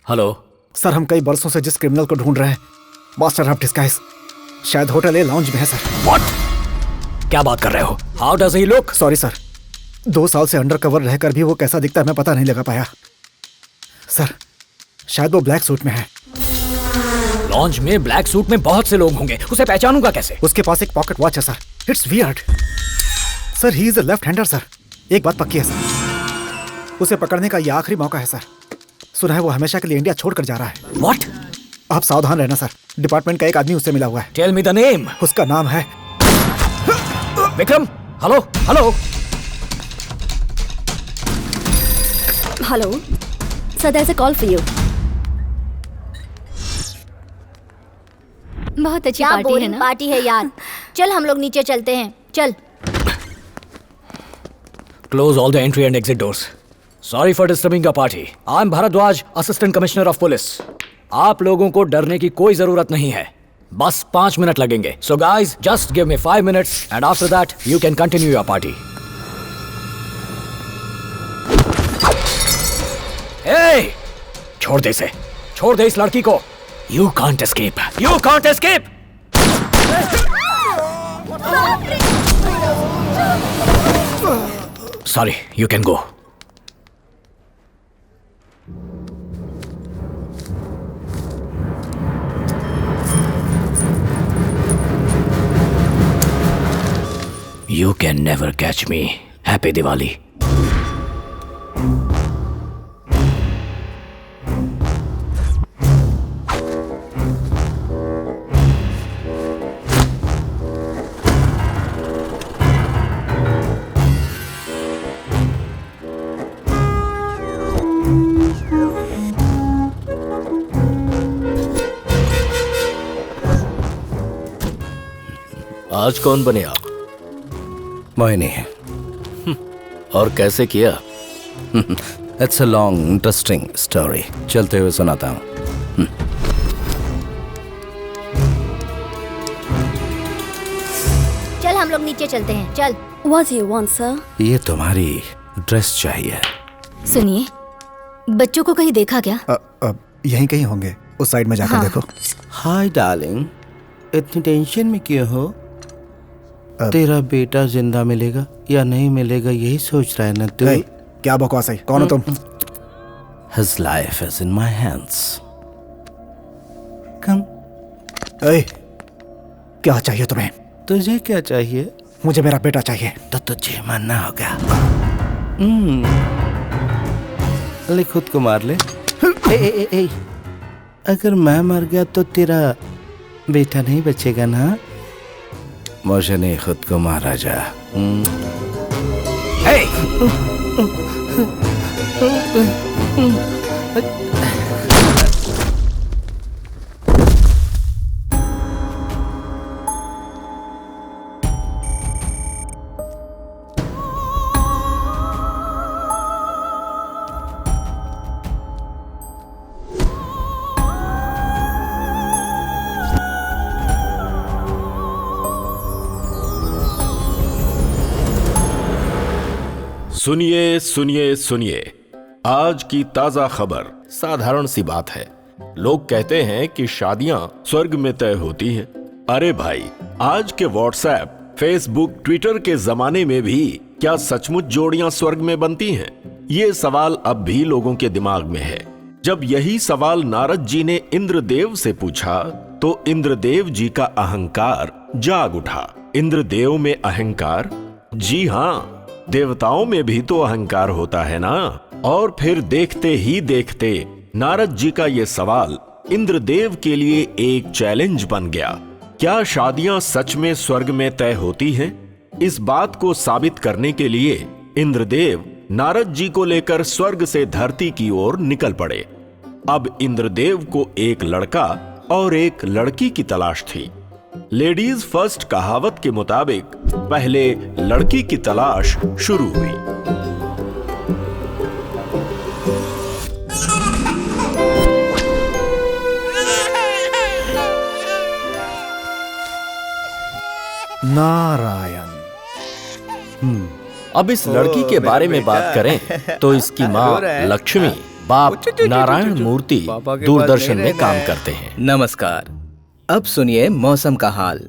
Hello sir, हम कई बरसों से जिस क्रिमिनल को ढूंढ रहे हैं, मास्टर ऑफ डिस्गाइज, शायद होटल ए लाउंज में है सर। व्हाट? क्या बात कर रहे हो? How does he look? Sorry sir, 2 साल से अंडर कवर रहकर भी वो कैसा दिखता है मैं पता नहीं लगा पाया सर। शायद वो ब्लैक सूट में है। लॉन्ज में ब्लैक सूट में बहुत से लोग होंगे, उसे पहचानूंगा कैसे? उसके पास एक पॉकेट वॉच है sir. It's weird sir, he is a left hander sir. एक बात पक्की है सर, उसे पकड़ने का ये आखिरी मौका है सर। सुना है वो हमेशा के लिए इंडिया छोड़कर जा रहा है। व्हाट? आप सावधान रहना सर, डिपार्टमेंट का एक आदमी उससे मिला हुआ है। Tell me the name. उसका नाम है Vikram. Hello hello hello sir, there is a call for you. बहुत अच्छी क्या पार्टी है बोरिंग ना? पार्टी है यार। चल हम लोग नीचे चलते हैं, चल। Close all the entry and exit doors. Sorry for disturbing your party. I am Bhardwaj, assistant commissioner of police. आप लोगों को डरने की कोई जरूरत नहीं है, बस 5 मिनट लगेंगे। So guys, just give me 5 minutes and after that you can continue your party. Hey! छोड़ दे इसे, छोड़ दे इस लड़की को। You can't escape. You can't escape. Sorry, you can go. You can never catch me. Happy Diwali. आज कौन बने आप? मोहिनी। और कैसे किया? It's a long interesting story, चलते हुए सुनाता हूँ। चल हम लोग नीचे चलते हैं, चल। What do you want, sir? ये तुम्हारी ड्रेस चाहिए। सुनिए, बच्चों को कहीं देखा क्या? यहीं कहीं होंगे, उस साइड में जाकर हाँ। देखो। हाय डार्लिंग, इतनी टेंशन में क्यों हो? तेरा बेटा जिंदा मिलेगा या नहीं मिलेगा यही सोच रहा है ना तू? ए, क्या बकवास है? कौन हो तुम? His life is in my hands. Come. ए, क्या चाहिए तुम्हें? तुझे क्या चाहिए? मुझे मेरा बेटा चाहिए। तो तुझे मरना होगा। ले खुद को मार ले। ए, ए, ए, ए, अगर मैं मर गया तो तेरा बेटा नहीं बचेगा ना? मुझे नहीं, खुद को मारा जा। Hey! सुनिए सुनिए सुनिए, आज की ताजा खबर। साधारण सी बात है, लोग कहते हैं कि शादियां स्वर्ग में तय होती हैं। अरे भाई, आज के व्हाट्सएप, फेसबुक, ट्विटर के जमाने में भी क्या सचमुच जोड़ियां स्वर्ग में बनती हैं? ये सवाल अब भी लोगों के दिमाग में है। जब यही सवाल नारद जी ने इंद्रदेव से पूछा तो इंद्रदेव जी का अहंकार जाग उठा। इंद्रदेव में अहंकार? जी हाँ, देवताओं में भी तो अहंकार होता है ना। और फिर देखते ही देखते नारद जी का यह सवाल इंद्रदेव के लिए एक चैलेंज बन गया। क्या शादियां सच में स्वर्ग में तय होती हैं? इस बात को साबित करने के लिए इंद्रदेव नारद जी को लेकर स्वर्ग से धरती की ओर निकल पड़े। अब इंद्रदेव को एक लड़का और एक लड़की की तलाश थी। लेडीज फर्स्ट कहावत के मुताबिक पहले लड़की की तलाश शुरू हुई। नारायण। अब इस लड़की के बारे में बात करें तो इसकी माँ लक्ष्मी बाप नारायण मूर्ति दूरदर्शन में काम करते हैं। नमस्कार। अब सुनिए मौसम का हाल।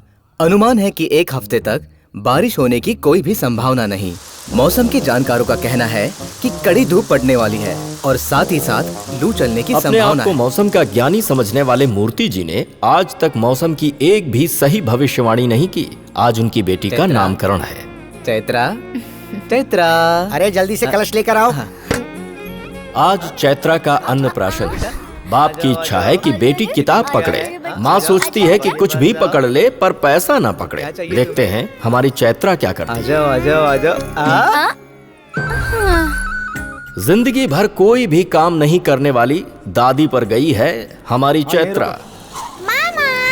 अनुमान है कि 1 हफ्ते तक बारिश होने की कोई भी संभावना नहीं। मौसम के जानकारों का कहना है कि कड़ी धूप पड़ने वाली है और साथ ही साथ लू चलने की अपने आप संभावना को है। मौसम का ज्ञानी समझने वाले मूर्ति जी ने आज तक मौसम की एक भी सही भविष्यवाणी नहीं की। आज उनकी बेटी का चैत्रा। नामकरण है। चैत्रा, चैत्रा, अरे जल्दी से कलश लेकर आओ। आज चैत्रा का अन्नप्राशन है। बाप की इच्छा है कि बेटी किताब पकड़े। माँ सोचती है कि कुछ भी पकड़ ले पर पैसा ना पकड़े। देखते हैं हमारी चैत्रा क्या करती है। आजाओ आजाओ आजाओ। जिंदगी भर कोई भी काम नहीं करने वाली दादी पर गई है हमारी चैत्रा।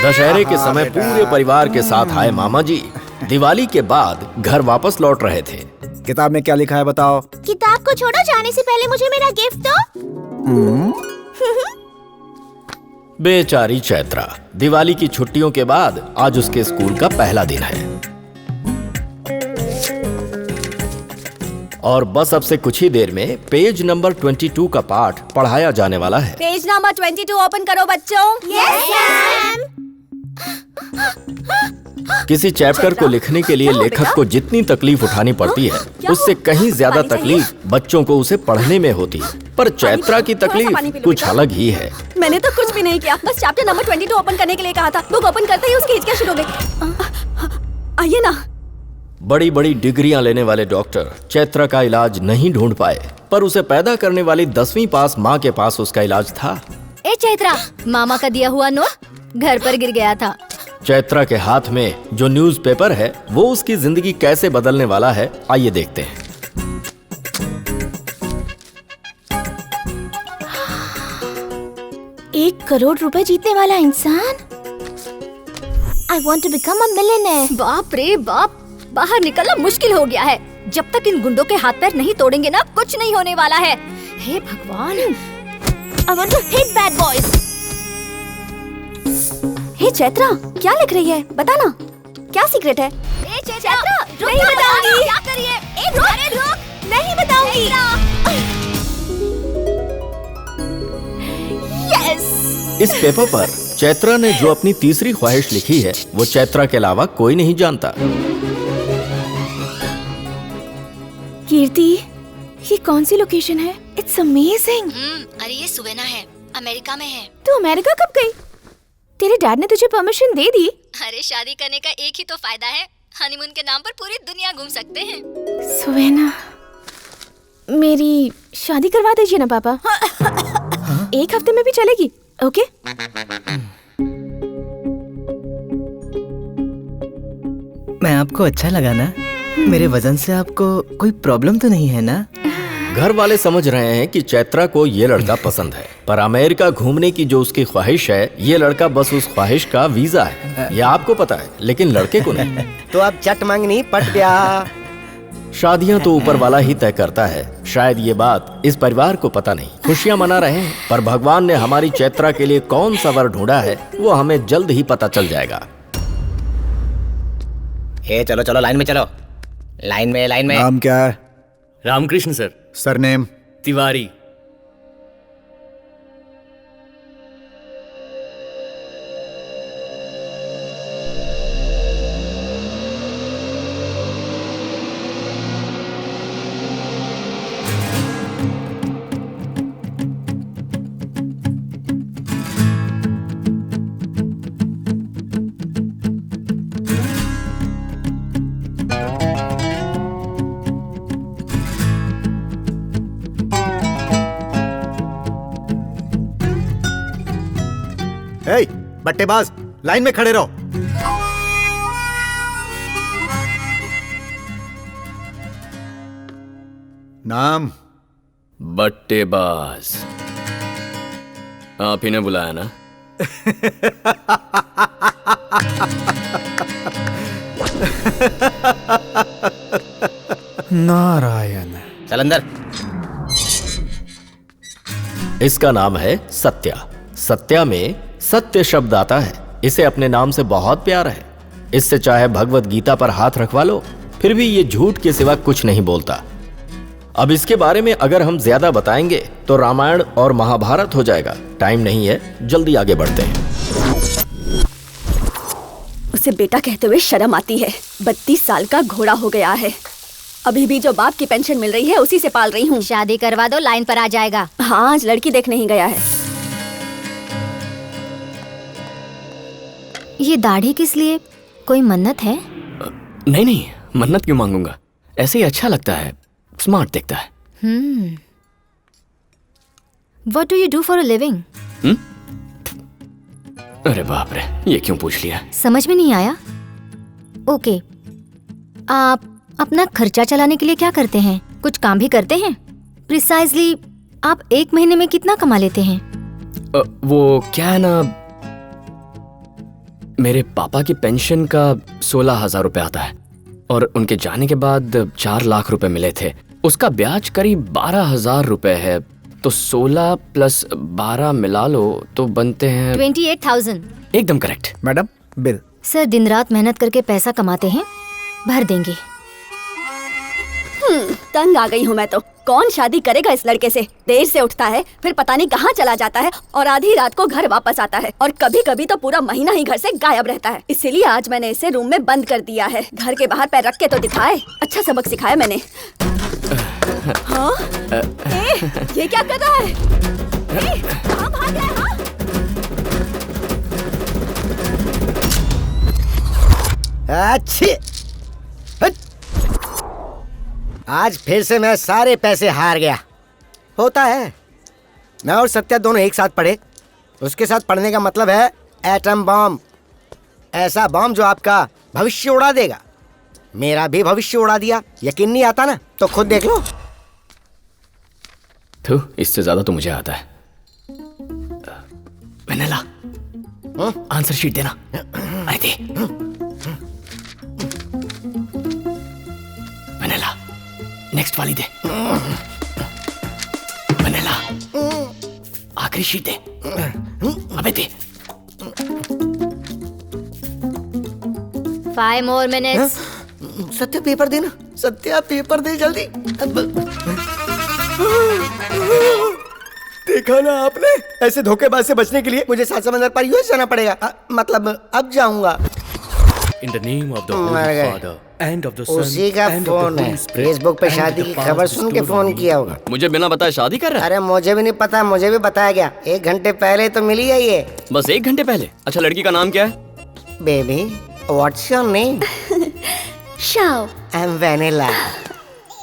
दशहरे के समय पूरे परिवार के साथ आए मामा जी दिवाली के बाद घर वापस लौट रहे थे। किताब में क्या लिखा है बताओ। किताब को छोड़ो, जाने से पहले मुझे मेरा गिफ्ट दो। बेचारी चैत्रा, दिवाली की छुट्टियों के बाद आज उसके स्कूल का पहला दिन है और बस अब से कुछ ही देर में पेज नंबर 22 का पाठ पढ़ाया जाने वाला है। पेज नंबर 22 ओपन करो बच्चों। Yes ma'am. किसी चैप्टर को लिखने के लिए लेखक को जितनी तकलीफ उठानी पड़ती है उससे कहीं ज्यादा तकलीफ बच्चों को उसे पढ़ने में होती है। पर चैत्रा की तकलीफ कुछ अलग ही है। मैंने तो कुछ भी नहीं किया, बस चैप्टर नंबर 22 ओपन करने के लिए कहा था। बुक ओपन करते ही उसकी हिचकियां शुरू हो गई। आइए ना। बड़ी बड़ी डिग्रियां लेने वाले डॉक्टर चैत्रा का इलाज नहीं ढूंढ पाए, पर उसे पैदा करने वाली 10वीं पास माँ के पास उसका इलाज था। ए चैत्रा, मामा का दिया हुआ नोट घर पर गिर गया था। चैत्रा के हाथ में जो न्यूज़पेपर है वो उसकी जिंदगी कैसे बदलने वाला है, आइए देखते हैं। $1 करोड़ जीतने वाला इंसान। I want to become a millionaire। बाप रे बाप, बाहर निकलना मुश्किल हो गया है। जब तक इन गुंडों के हाथ पैर नहीं तोड़ेंगे ना, कुछ नहीं होने वाला है। हे भगवान। I want to hit bad boys। हे चैत्रा, क्या लिख रही है? बता ना, क्या सीक्रेट है? ए चैत्रा, नहीं बताऊंगी। क्या करिए? अरे रुक, नहीं बताऊंगी। यस। इस पेपर पर चैत्रा ने जो अपनी तीसरी ख्वाहिश लिखी है वो चैत्रा के अलावा कोई नहीं जानता। कीर्ति, ये कौन सी लोकेशन है? It's amazing. अरे ये सुवेना है, अमेरिका में है। तू अमेरिका कब गई? तेरे डैड ने तुझे परमिशन दे दी? अरे शादी करने का एक ही तो फायदा है, हनीमून के नाम पर पूरी दुनिया घूम सकते हैं। सुवेना, मेरी शादी करवा दीजिए ना पापा। 1 हफ्ते में भी चलेगी? ओके। मैं आपको अच्छा लगा ना? मेरे वजन से आपको कोई प्रॉब्लम तो नहीं है ना? घर वाले समझ रहे हैं कि चैत्रा को ये लड़का पसंद है, पर अमेरिका घूमने की जो उसकी ख्वाहिश है ये लड़का बस उस ख्वाहिश का वीजा है। ये आपको पता है, लेकिन लड़के को नहीं। तो अब चट मांगनी पट गया। शादियां तो ऊपर वाला ही तय करता है। शायद ये बात इस परिवार को पता नहीं। खुशियां मना रहे हैं, पर भगवान ने हमारी चैत्रा के लिए कौन सा वर ढूंढा है वो हमें जल्द ही पता चल जाएगा। हे चलो चलो, लाइन में चलो। लाइन में लाइन में। नाम क्या है? रामकृष्ण सर। सरनेम? तिवारी। ए, बट्टेबाज, लाइन में खड़े रहो। नाम? बट्टेबाज। आप ही ने बुलाया ना? नारायण। चल अंदर। इसका नाम है सत्या। सत्या में सत्य शब्द आता है। इसे अपने नाम से बहुत प्यार है। इससे चाहे भगवत गीता पर हाथ रखवा लो, फिर भी ये झूठ के सिवा कुछ नहीं बोलता। अब इसके बारे में अगर हम ज्यादा बताएंगे तो रामायण और महाभारत हो जाएगा। टाइम नहीं है, जल्दी आगे बढ़ते हैं। उसे बेटा कहते हुए शर्म आती है। 32 साल का घोड़ा हो गया है। अभी भी जो बाप की पेंशन मिल रही है उसी से पाल रही हूँ। शादी करवा दो, लाइन पर आ जाएगा। हाँ, आज लड़की देखने ही गया है। ये दाढ़ी किस लिए? कोई मन्नत है? नहीं नहीं, मन्नत क्यों मांगूंगा, ऐसे ही अच्छा लगता है, स्मार्ट दिखता है। What do you do for a living? अरे बाप रे, ये क्यों पूछ लिया? समझ में नहीं आया? ओके, आप अपना खर्चा चलाने के लिए क्या करते हैं? कुछ काम भी करते हैं? प्रिसाइजली आप एक महीने में कितना कमा लेते हैं? वो क्या है ना, मेरे पापा की पेंशन का 16,000 रुपए आता है और उनके जाने के बाद 4 लाख रुपए मिले थे। उसका ब्याज करीब 12,000 रुपए है, तो 16 प्लस 12 मिला लो तो बनते हैं 28,000। एकदम करेक्ट मैडम, बिल। सर, दिन रात मेहनत करके पैसा कमाते हैं, भर देंगे। तंग आ गई हूँ मैं तो। कौन शादी करेगा इस लड़के से? देर से उठता है, फिर पता नहीं कहाँ चला जाता है और आधी रात को घर वापस आता है और कभी कभी तो पूरा महीना ही घर से गायब रहता है। इसीलिए आज मैंने इसे रूम में बंद कर दिया है। घर के बाहर पैर रख के तो दिखाए, अच्छा सबक सिखाया मैंने। हाँ? ये क्या कर रहा है? कहाँ भाग रहा है? अच्छी, आज फिर से मैं सारे पैसे हार गया। होता है, मैं और सत्या दोनों एक साथ पढ़े। उसके साथ पढ़ने का मतलब है एटम बॉम्ब, ऐसा बॉम्ब जो आपका भविष्य उड़ा देगा। मेरा भी भविष्य उड़ा दिया। यकीन नहीं आता ना तो खुद देख लो। तो इससे ज्यादा तो मुझे आता है। वेनेला, आंसर शीट देना। अरे दे। वेनेला, नेक्स्ट वाली दे। वेनेला, आखिरी शीट दे। अबे दे। 5 more minutes। सत्या पेपर देना, सत्या पेपर दे जल्दी। देखा ना आपने, ऐसे धोखेबाज से बचने के लिए मुझे 7 समंदर पार यूएस जाना पड़ेगा। मतलब अब जाऊंगा। In the name of the मर Holy गए। Father and of the उसी Son का and of the फोन है। Holy Spirit फेसबुक पे and शादी the की power खबर of the सुन के Holy फोन Spirit। किया होगा। मुझे बिना बताए शादी कर रहा है? अरे मुझे भी नहीं पता, मुझे भी बताया गया। 1 घंटे पहले तो मिली है ये। बस 1 घंटे पहले? अच्छा, लड़की का नाम क्या है? Baby, what's your name? Shao. I am vanilla.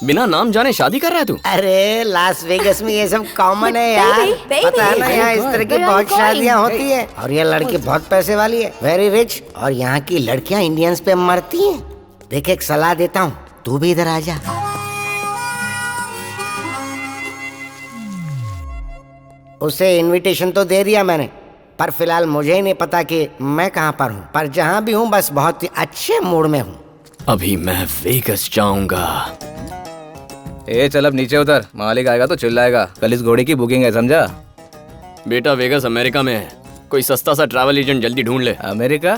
बिना नाम जाने शादी कर रहा है तू? अरे लास वेगस में ये सब कॉमन है यार। baby, पता है ना, यहाँ इस तरह की Where are बहुत you शादियाँ going? होती है और ये लड़की बहुत पैसे वाली है, वेरी रिच। और यहाँ की लड़कियाँ इंडियंस पे मरती हैं। देख, एक सलाह देता हूँ, तू भी इधर आ जा। उसे इनविटेशन तो दे दिया मैंने, पर फिलहाल मुझे ही नहीं पता कि मैं कहाँ पर हूँ। पर जहाँ भी हूँ बस बहुत ही अच्छे मूड में हूँ। अभी मैं वेगस जाऊंगा। ए चल अब नीचे उतर, मालिक आएगा तो चिल्लाएगा। कल इस घोड़े की बुकिंग है, समझा? बेटा, वेगस अमेरिका में है। कोई सस्ता सा ट्रैवल एजेंट जल्दी ढूंढ ले। अमेरिका?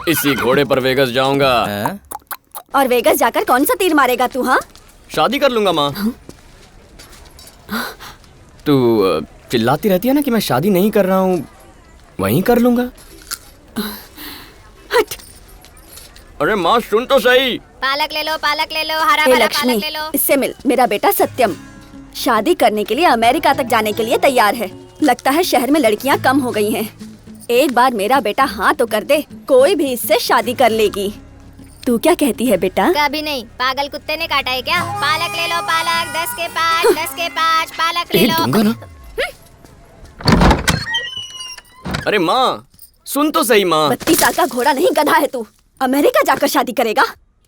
इसी घोड़े पर वेगस जाऊंगा। और वेगस जाकर कौन सा तीर मारेगा तू? हाँ, शादी कर लूंगा माँ। तू चिल्लाती रहती है ना कि मैं शादी नहीं कर रहा हूँ, वहीं कर लूंगा। हट। अरे माँ सुन तो सही। पालक ले लो, पालक ले लो, हरा ए भरा लक्ष्मी, पालक ले लो। इससे मिल। मेरा बेटा सत्यम शादी करने के लिए अमेरिका तक जाने के लिए तैयार है। लगता है शहर में लड़कियां कम हो गई हैं। एक बार मेरा बेटा हाँ तो कर दे, कोई भी इससे शादी कर लेगी। तू क्या कहती है बेटा? कभी नहीं, पागल कुत्ते ने काटा है क्या? पालक ले लो, पालक 10 के 5, 10 के 5 पालक ले एक लो। दूंगा ना। अरे माँ सुन तो सही माँ। 32 साल का घोड़ा नहीं, गधा है तू। अमेरिका जाकर शादी करेगा?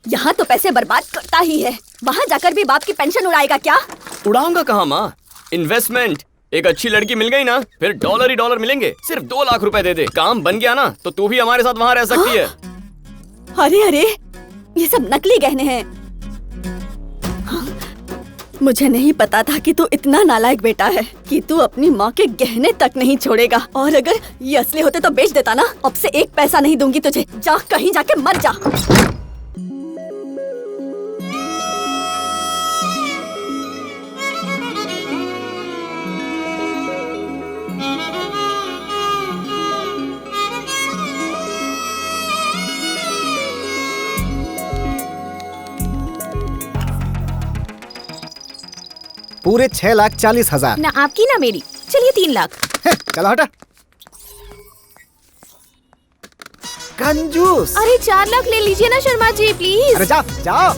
यहाँ तो पैसे बर्बाद करता ही है, वहाँ जाकर भी बाप की पेंशन उड़ाएगा क्या? उड़ाऊंगा कहाँ माँ, इन्वेस्टमेंट। एक अच्छी लड़की मिल गई ना, फिर डॉलर ही डॉलर मिलेंगे। सिर्फ 2 लाख रुपए दे दे, काम बन गया ना, तो तू भी हमारे साथ वहाँ रह सकती है। अरे अरे, ये सब नकली गहने हैं। मुझे नहीं पता था कि तू इतना नालायक बेटा है कि तू अपनी माँ के गहने तक नहीं छोड़ेगा। और अगर ये असली होते तो बेच देता ना। अब से 1 पैसा नहीं दूंगी तुझे। जा, कहीं जाके मर जा। पूरे 6,40,000। ना आपकी ना मेरी। चलिए 3 लाख। चलो हटा। कंजूस। अरे 4 लाख ले लीजिए ना शर्मा जी प्लीज। अरे जाओ जाओ।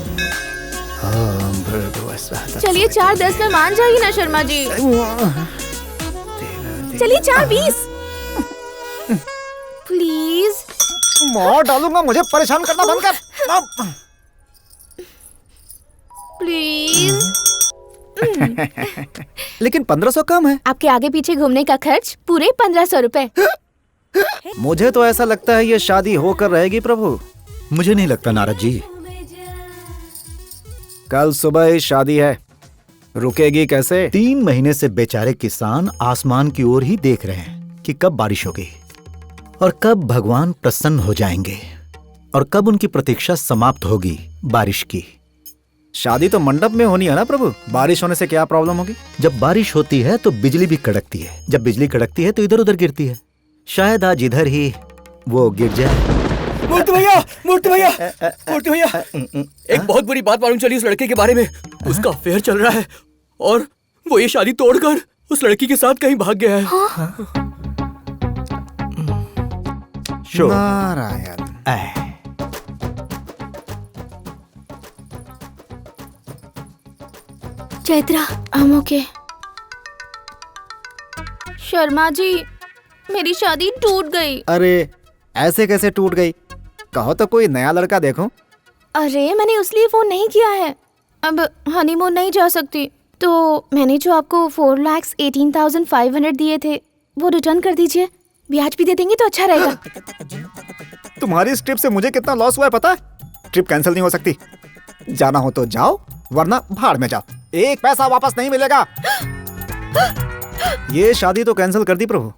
चलिए 4-10 में मान जाइए ना शर्मा जी। चलिए 4-20 प्लीज। मार डालूंगा, मुझे परेशान करना बंद कर प्लीज। लेकिन 1500 कम है। आपके आगे पीछे घूमने का खर्च पूरे 1500 रुपए। मुझे तो ऐसा लगता है ये शादी होकर रहेगी प्रभु। मुझे नहीं लगता नारद जी। कल सुबह ही शादी है, रुकेगी कैसे? 3 महीने से बेचारे किसान आसमान की ओर ही देख रहे हैं कि कब बारिश होगी और कब भगवान प्रसन्न हो जाएंगे और कब उनकी प्रतीक्षा समाप्त होगी बारिश की। शादी तो मंडप में होनी है ना प्रभु, बारिश होने से क्या प्रॉब्लम होगी? जब बारिश होती है तो बिजली भी कड़कती है, जब बिजली कड़कती है तो इधर उधर गिरती है। शायद आज इधर ही वो गिर जाए। मूर्ति भैया, मूर्ति भैया, मूर्ति भैया, एक बहुत बुरी बात मालूम चली उस लड़के के बारे में। उसका अफेयर चल रहा है और वो ये शादी तोड़कर उस लड़की के साथ कहीं भाग गया है। नारायण। चैत्रा, हम ओके। शर्मा जी, मेरी शादी टूट गई। अरे ऐसे कैसे टूट गई? कहो तो कोई नया लड़का देखूं। अरे मैंने उसलिए फोन नहीं किया है, अब हनीमून नहीं जा सकती, तो मैंने जो आपको 4,18,500 दिए थे वो रिटर्न कर दीजिए। ब्याज भी दे देंगे तो अच्छा रहेगा। तुम्हारी इस ट्रिप से मुझे कितना लॉस हुआ है पता है? ट्रिप कैंसिल नहीं हो सकती। जाना हो तो जाओ, वरना भाड़ में जाओ, 1 पैसा वापस नहीं मिलेगा। ये शादी तो कैंसिल कर दी प्रभु।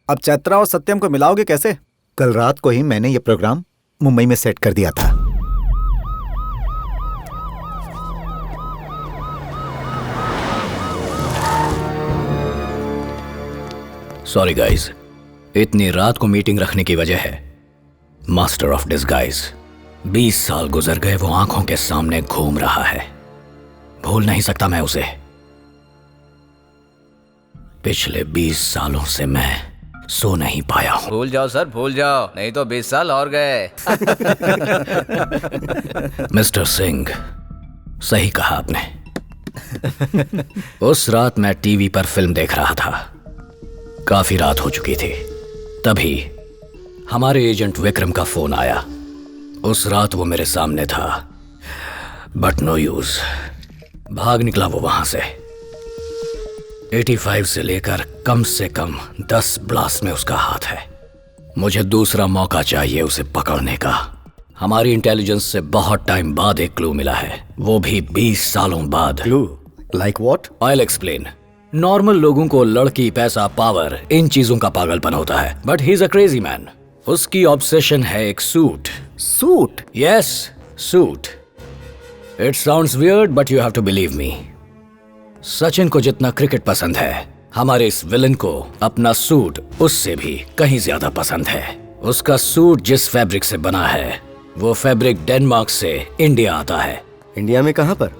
अब चैत्रा और सत्यम को मिलाओगे कैसे? कल रात को ही मैंने ये प्रोग्राम मुंबई में सेट कर दिया था। सॉरी गाइस, इतनी रात को मीटिंग रखने की वजह है मास्टर ऑफ डिस्गाइज। 20 साल गुजर गए, वो आंखों के सामने घूम रहा है। भूल नहीं सकता मैं उसे। पिछले 20 सालों से मैं सो नहीं पाया हूं। भूल जाओ सर, भूल जाओ, नहीं तो 20 साल और गए। मिस्टर सिंह, सही कहा आपने। उस रात मैं टीवी पर फिल्म देख रहा था, काफी रात हो चुकी थी। तभी हमारे एजेंट विक्रम का फोन आया। उस रात वो मेरे सामने था, बट नो यूज। भाग निकला वो वहां से। 85 से लेकर कम से कम 10 ब्लास्ट में उसका हाथ है। मुझे दूसरा मौका चाहिए उसे पकड़ने का। हमारी इंटेलिजेंस से बहुत टाइम बाद एक क्लू मिला है, वो भी 20 सालों बाद। Clue like what? I'll explain. Normal लोगों को लड़की, पैसा, पावर, इन चीजों का पागलपन होता है, but he is a crazy man. उसकी ऑब्सेशन है एक suit. Suit? Yes, suit. It sounds weird but you have to believe me. Sachin को जितना क्रिकेट पसंद है, हमारे इस विलन को अपना सूट उससे भी कहीं ज्यादा पसंद है। उसका सूट जिस फैब्रिक से बना है, वो फैब्रिक डेनमार्क से इंडिया आता है। इंडिया में कहां पर?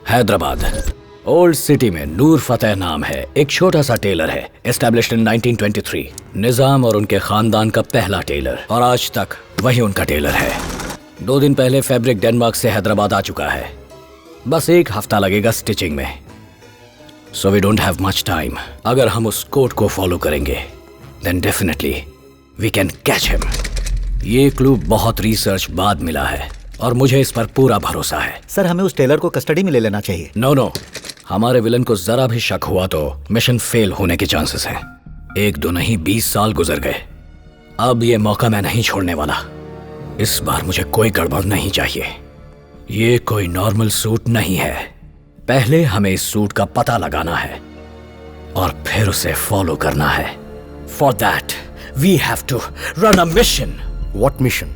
हैदराबाद। ओल्ड सिटी में नूर फतेह नाम है, एक छोटा सा टेलर है, एस्टैब्लिश्ड इन 1923। निजाम और उनके खानदान का पहला टेलर, और आज तक वही उनका टेलर है। 2 दिन पहले फैब्रिक डेनमार्क से हैदराबाद आ चुका है। बस 1 हफ्ता लगेगा स्टिचिंग में। So we don't have much time. अगर हम उस कोड को फॉलो करेंगे, then definitely we can catch him. ये क्लू बहुत रिसर्च बाद मिला है और मुझे इस पर पूरा भरोसा है। सर, हमें उस टेलर को कस्टडी में ले लेना चाहिए। नो, हमारे विलन को जरा भी शक हुआ तो मिशन फेल होने के चांसेस हैं। 1-2 नहीं, 20 साल गुजर गए। अब ये मौका मैं नहीं छोड़ने वाला। इस बार मुझे कोई गड़बड़ नहीं चाहिए। ये कोई नॉर्मल सूट नहीं है। पहले हमें इस सूट का पता लगाना है और फिर उसे फॉलो करना है। For that we have to run a mission. What mission?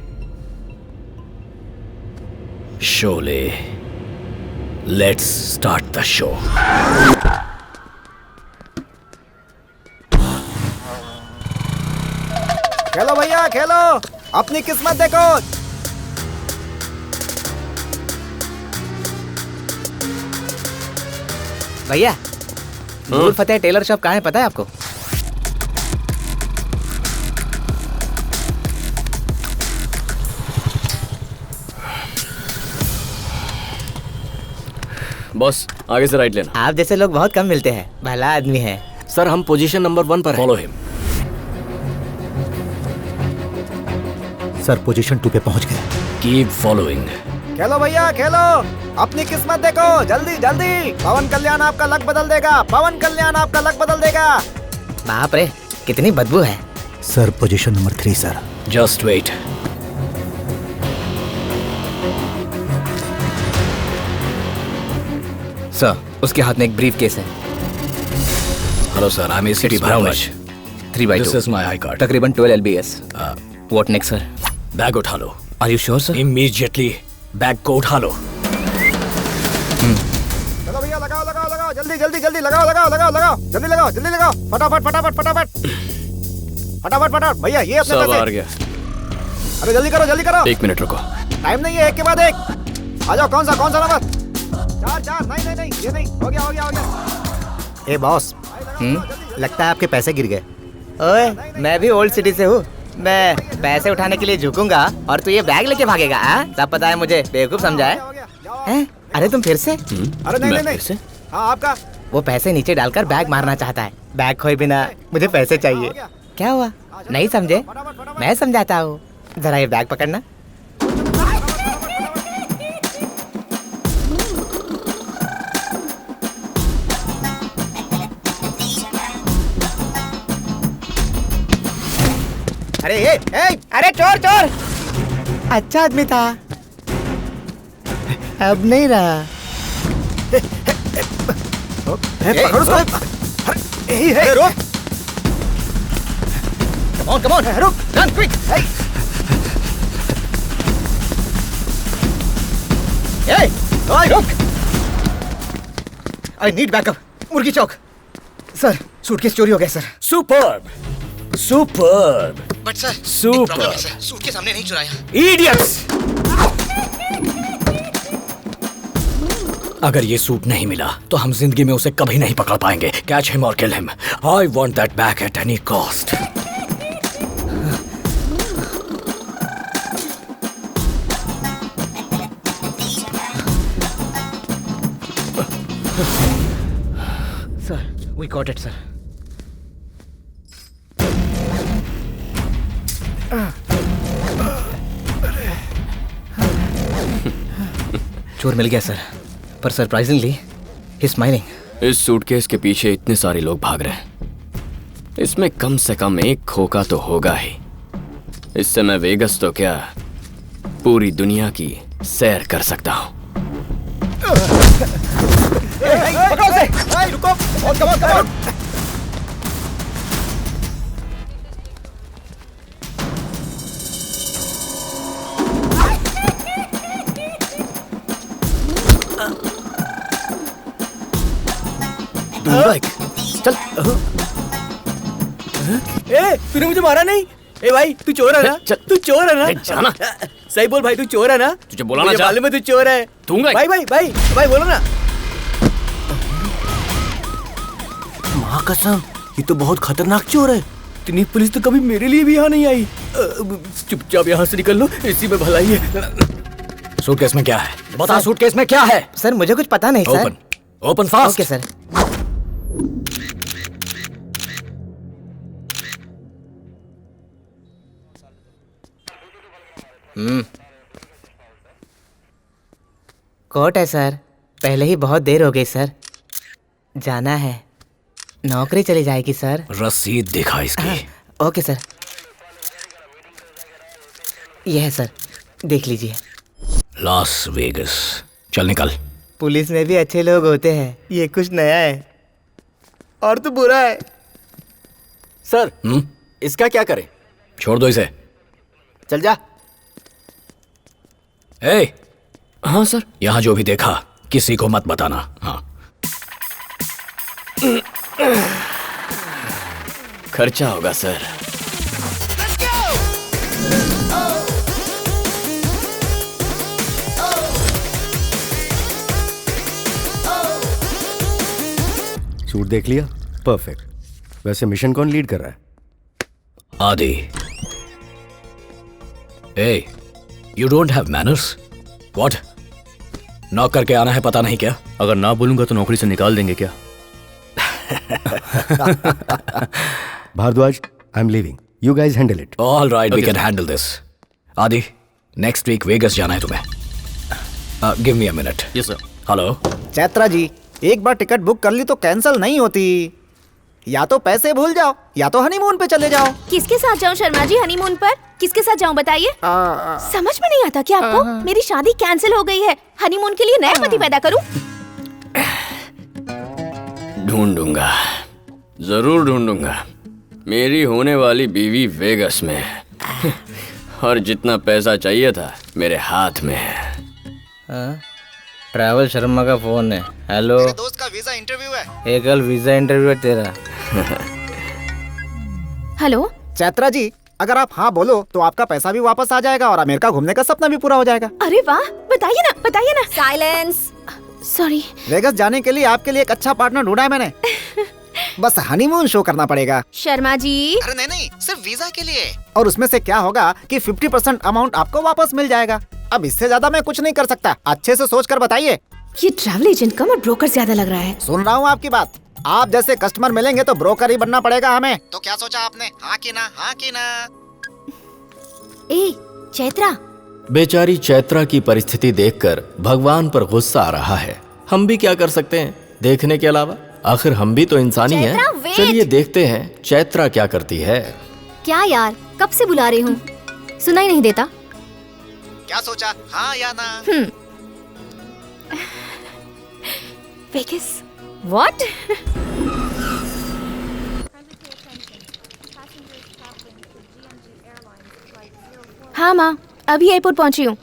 Sholay, let's start the show. खेलो भैया खेलो, अपनी किस्मत देखो। भैया नूर फतेह टेलर शॉप कहाँ है पता है आपको? बॉस आगे से राइट लेना। आप जैसे लोग बहुत कम मिलते हैं, भला आदमी है। सर हम पोजीशन नंबर 1 पर हैं। Follow him. सर पोजीशन 2 पे पहुंच गए। Keep following. खेलो भैया खेलो, अपनी किस्मत देखो, जल्दी जल्दी। पवन कल्याण आपका लक बदल देगा, पवन कल्याण आपका लक बदल देगा। बाप रे कितनी बदबू है। Sir position number 3 sir. Just wait. Sir उसके हाथ में एक ब्रीफ केस है। Hello sir, I am ACT Bhardwaj. 3/2। This is my I card. तकरीबन 12 LBS। What next sir? Bag उठा लो। Are you sure sir? Immediately bag को उठा लो। चलो भैया लगाओ लगाओ लगाओ, जल्दी जल्दी जल्दी लगाओ लगाओ लगाओ लगाओ, जल्दी लगाओ जल्दी लगाओ, फटाफट फटाफट फटाफट फटाफट फटाफट। भैया ये अपने सब पैसे। आ गया। अरे जल्दी करो जल्दी करो, 1 मिनट रुको। टाइम नहीं है, एक के बाद एक। आ जाओ, कौन सा नंबर? 4 नहीं नहीं नहीं, ये नहीं, हो गया हो गया हो गया। ए बॉस, लगता है आपके पैसे गिर गए। ओए मैं भी ओल्ड सिटी से हूँ। मैं पैसे उठाने के लिए झुकूंगा और तू ये बैग लेके भागेगा? सब पता है मुझे, बेवकूफ समझा है? अरे तुम फिर से? अरे नहीं नहीं नहीं, हाँ आपका। वो पैसे नीचे डालकर बैग मारना चाहता है। बैग खोए बिना मुझे पैसे चाहिए। क्या हुआ, नहीं समझे? मैं समझाता हूँ, जरा ये बैग पकड़ना। अरे अरे चोर चोर! अच्छा आदमी था, अब नहीं रहा। पकड़ो उसको। अरे रुक, Come on, रुक, run quick! Hey, रुक! I need backup. मुर्गी चौक। सर, सूटकेस चोरी हो गया sir. Superb superb. But sir, super. Suitcase हमने नहीं चुराया। इडियट्स! अगर ये सूट नहीं मिला तो हम जिंदगी में उसे कभी नहीं पकड़ पाएंगे। कैच हिम और kill him. I want that back at any cost. Sir, we got it, sir. चोर मिल गया सर, पर सरप्राइजिंगली ही इज स्माइलिंग। इस सूटकेस के पीछे इतने सारे लोग भाग रहे हैं, इसमें कम से कम एक खोका तो होगा ही। इससे मैं वेगस तो क्या पूरी दुनिया की सैर कर सकता हूँ। पकड़ो उसे। रुको, कम ऑन। चल। तूने मुझे मारा नहीं? ए भाई तू चोर है ना? तू चोर है ना? जाना। सही बोल भाई, तू चोर है ना? तुझे बुलाना मुझे मालूम है तू चोर है। दूंगा। भाई बोलो ना। माँ कसम, ये तो बहुत खतरनाक चोर है। इतनी पुलिस तो कभी मेरे लिए भी यहाँ नहीं आई। चुपचाप यहाँ से निकल लो, इसी में भलाई है। सूटकेस में क्या है? बता, सूटकेस में क्या है? सर मुझे कुछ पता नहीं sir. Open fast. Okay sir. Court है सर, पहले ही बहुत देर हो गई सर, जाना है, नौकरी चली जाएगी सर। रसीद दिखा इसकी। ओके सर, यह है सर, देख लीजिए। Las Vegas. चल निकल। पुलिस में भी अच्छे लोग होते हैं, ये कुछ नया है और तो बुरा है। सर इसका क्या करें? छोड़ दो इसे। चल जा। ए, हाँ सर। यहाँ जो भी देखा किसी को मत बताना। हाँ। खर्चा होगा सर। सूट देख लिया? परफेक्ट। वैसे मिशन कौन लीड कर रहा है? आदि। Hey, you don't have manners? What? Knock करके आना है पता नहीं क्या? अगर ना बोलूंगा तो नौकरी से निकाल देंगे क्या? Bhardwaj, I am leaving, you guys handle it. All right, we can handle this. Adi, next week Vegas जाना है तुम्हें. Give me a minute. Yes sir. Hello. Chaitra ji, एक बार टिकट बुक कर ली तो कैंसिल नहीं होती। या तो पैसे भूल जाओ या तो हनीमून पे चले जाओ। किसके साथ जाऊं शर्मा जी हनीमून पर? किसके साथ जाऊं बताइए? समझ में नहीं आता क्या आपको? मेरी शादी कैंसिल हो गई है। हनीमून के लिए नया पति पैदा करूं? ढूंढूंगा, जरूर ढूंढूंगा। मेरी होने वाली बीवी वेगस में है और जितना पैसा चाहिए था मेरे हाथ में है। ट्रैवल शर्मा का फोन है। हेलो, मेरे दोस्त का वीजा इंटरव्यू है। एक कल वीजा इंटरव्यू है तेरा। हेलो चैत्रा जी, अगर आप हाँ बोलो तो आपका पैसा भी वापस आ जाएगा और अमेरिका घूमने का सपना भी पूरा हो जाएगा। अरे वाह, बताइए ना बताइए ना। साइलेंस। सॉरी। वेगस जाने के लिए आपके लिए एक अच्छा पार्टनर ढूंढा है मैंने। बस हनीमून शो करना पड़ेगा। शर्मा जी। अरे नहीं, सिर्फ वीजा के लिए। और उसमें से क्या होगा कि 50% अमाउंट आपको वापस मिल जाएगा। अब इससे ज्यादा मैं कुछ नहीं कर सकता। अच्छे से सोच कर बताइए। ये ट्रैवल एजेंट कम और ब्रोकर ज्यादा लग रहा है। सुन रहा हूँ आपकी बात। आप जैसे कस्टमर मिलेंगे तो ब्रोकर ही बनना पड़ेगा हमें। तो क्या सोचा आपने? हाँ की ना, हाँ की ना। ए चैत्रा, बेचारी चैत्रा की परिस्थिति देखकर भगवान पर गुस्सा आ रहा है। हम भी क्या कर सकते हैं देखने के अलावा? आखिर हम भी तो इंसान ही चैत्रा, हैं। wait! चलिए देखते हैं चैत्रा क्या करती है। क्या यार, कब से बुला रही हूँ, सुनाई नहीं देता? क्या सोचा? हाँ या ना? वेगस। व्हाट? हाँ माँ, अभी एयरपोर्ट पहुंची हूँ।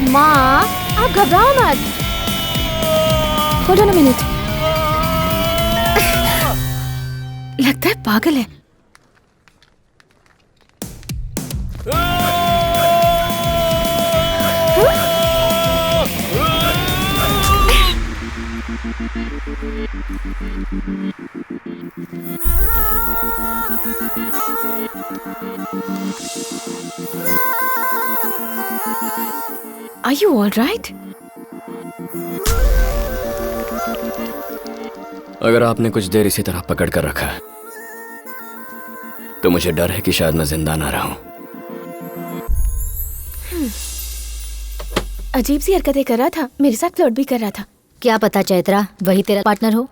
माँ, आप घबराओ मत। Hold on a minute. लगता है पागल है। Are you all right? अगर आपने कुछ देर इसी तरह पकड़ कर रखा है तो मुझे डर है कि शायद मैं जिंदा ना रहूं। अजीब सी हरकतें कर रहा था, मेरे साथ फ्लर्ट भी कर रहा था। क्या पता चैत्रा वही तेरा पार्टनर हो।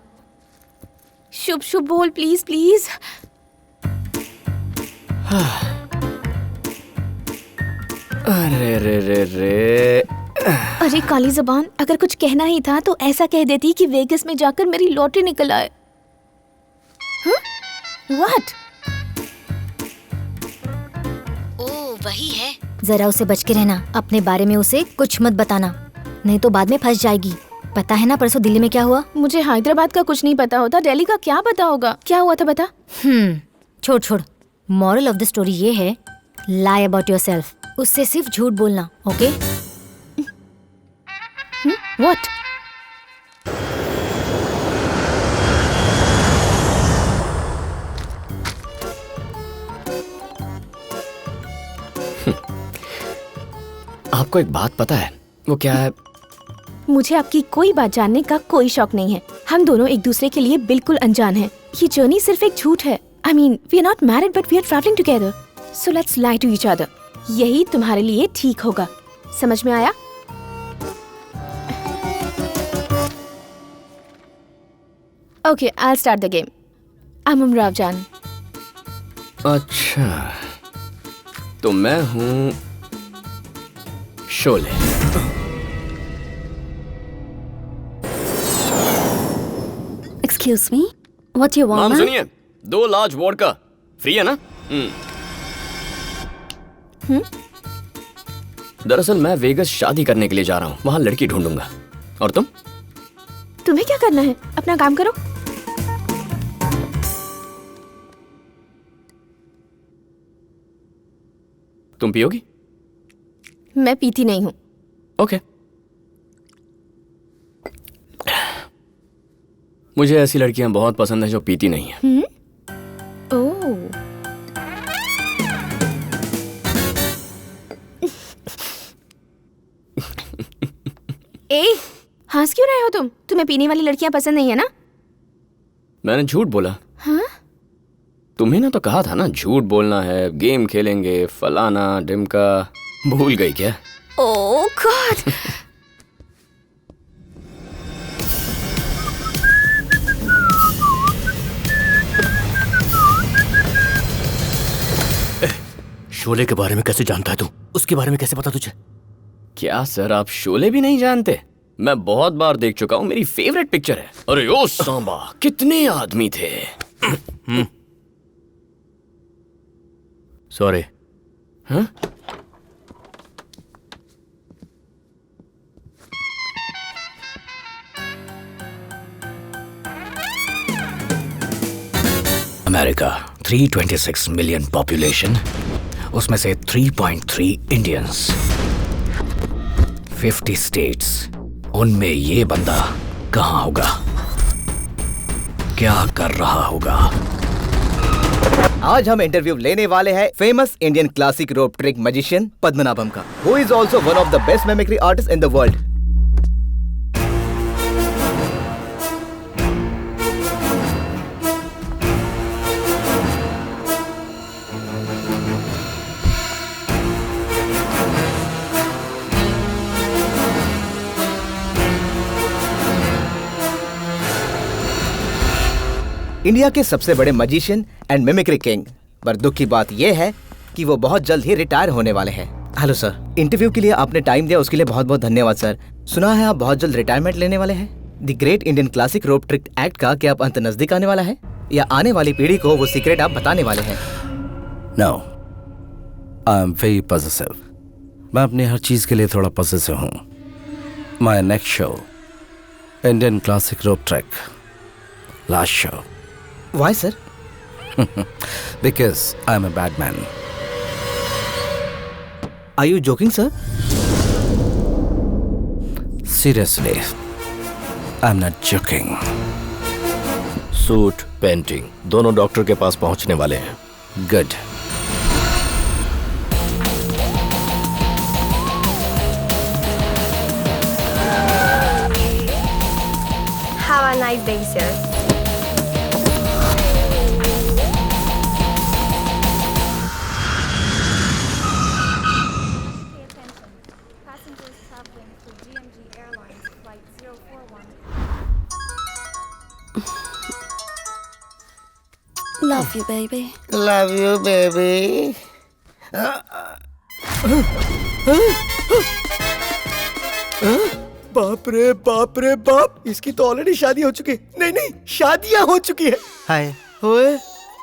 शुभ शुभ बोल प्लीज प्लीज। अरे रे रे रे। अरे काली जबान, अगर कुछ कहना ही था तो ऐसा कह देती कि वेगस में जाकर मेरी लॉटरी निकल आए। व्हाट? ओ वही है। जरा उसे बच के रहना, अपने बारे में उसे कुछ मत बताना, नहीं तो बाद में फंस जाएगी। पता है ना परसों दिल्ली में क्या हुआ? मुझे हैदराबाद का कुछ नहीं पता होता, दिल्ली का क्या पता होगा? क्या हुआ था बता। छोड़ छोड़। मॉरल ऑफ द स्टोरी ये है, लाई अबाउट योरसेल्फ। उससे सिर्फ झूठ बोलना, ओके? व्हाट? आपको एक बात पता है? वो क्या है? मुझे आपकी कोई बात जानने का कोई शौक नहीं है। हम दोनों एक दूसरे के लिए बिल्कुल अनजान हैं। ये जर्नी सिर्फ एक झूठ है। I mean, we are not married but we are traveling together. So let's lie to each other. यही तुम्हारे लिए ठीक होगा। समझ में आया? Okay, I'll start the game. I'm Umrao जान। अच्छा, तो मैं हूँ Sholay. Excuse me, what you want? माम सुनिए, 2 लार्ज वोडका फ्री है ना? दरअसल मैं वेगस शादी करने के लिए जा रहा हूँ, वहाँ लड़की ढूंढूंगा। और तुम? तुम्हें क्या करना है? अपना काम करो। तुम पियोगी? मैं पीती नहीं हूँ। ओके। मुझे ऐसी लड़कियां बहुत पसंद है जो पीती नहीं है। ओह। ए, हंस क्यों रहे हो तुम? तुम्हें पीने वाली लड़कियां पसंद नहीं है ना? मैंने झूठ बोला? हाँ? तुम्हें ना तो कहा था ना झूठ बोलना है, गेम खेलेंगे, फलाना ढिमका। भूल गई क्या? ओह गॉड। शोले के बारे में कैसे जानता है तू? उसके बारे में कैसे पता तुझे? क्या सर, आप शोले भी नहीं जानते? मैं बहुत बार देख चुका हूँ, मेरी फेवरेट पिक्चर है। अरे ओ सांबा, कितने आदमी थे। सॉरी। हाँ? अमेरिका 326 मिलियन पॉपुलेशन, उसमें से 3.3 इंडियंस, 50 स्टेट्स। उनमें ये बंदा कहाँ होगा? क्या कर रहा होगा? आज हम इंटरव्यू लेने वाले हैं famous Indian classic rope trick magician Padmanabham का, who is also one of the best mimicry artist in the world. India के सबसे बड़े मैजिशियन एंड मिमिक्री किंग, पर दुख की बात यह है कि वो बहुत जल्द ही रिटायर होने वाले हैं। हेलो सर, इंटरव्यू के लिए आपने टाइम दिया उसके लिए बहुत बहुत धन्यवाद सर। सुना है आप बहुत जल्द रिटायरमेंट लेने वाले हैं। The great Indian classic rope trick act का क्या अब अंत नजदीक आने वाला है, या आने वाली पीढ़ी को वो सीक्रेट आप बताने वाले हैं? No, I am very positive. मैं अपनी हर चीज के लिए थोड़ा पॉजिटिव हूँ। My next show Indian classic rope trick, last show. Why, sir? Because I'm a bad man. Are you joking, sir? Seriously, I'm not joking. Suit, painting दोनों doctor के पास पहुंचने वाले हैं। Good. Have a nice day, sir. Love you, baby. Love you baby. बाप रे बाप रे बाप, इसकी तो ऑलरेडी शादी हो चुकी है। नहीं नहीं, शादियां हो चुकी है। हाय। ओए,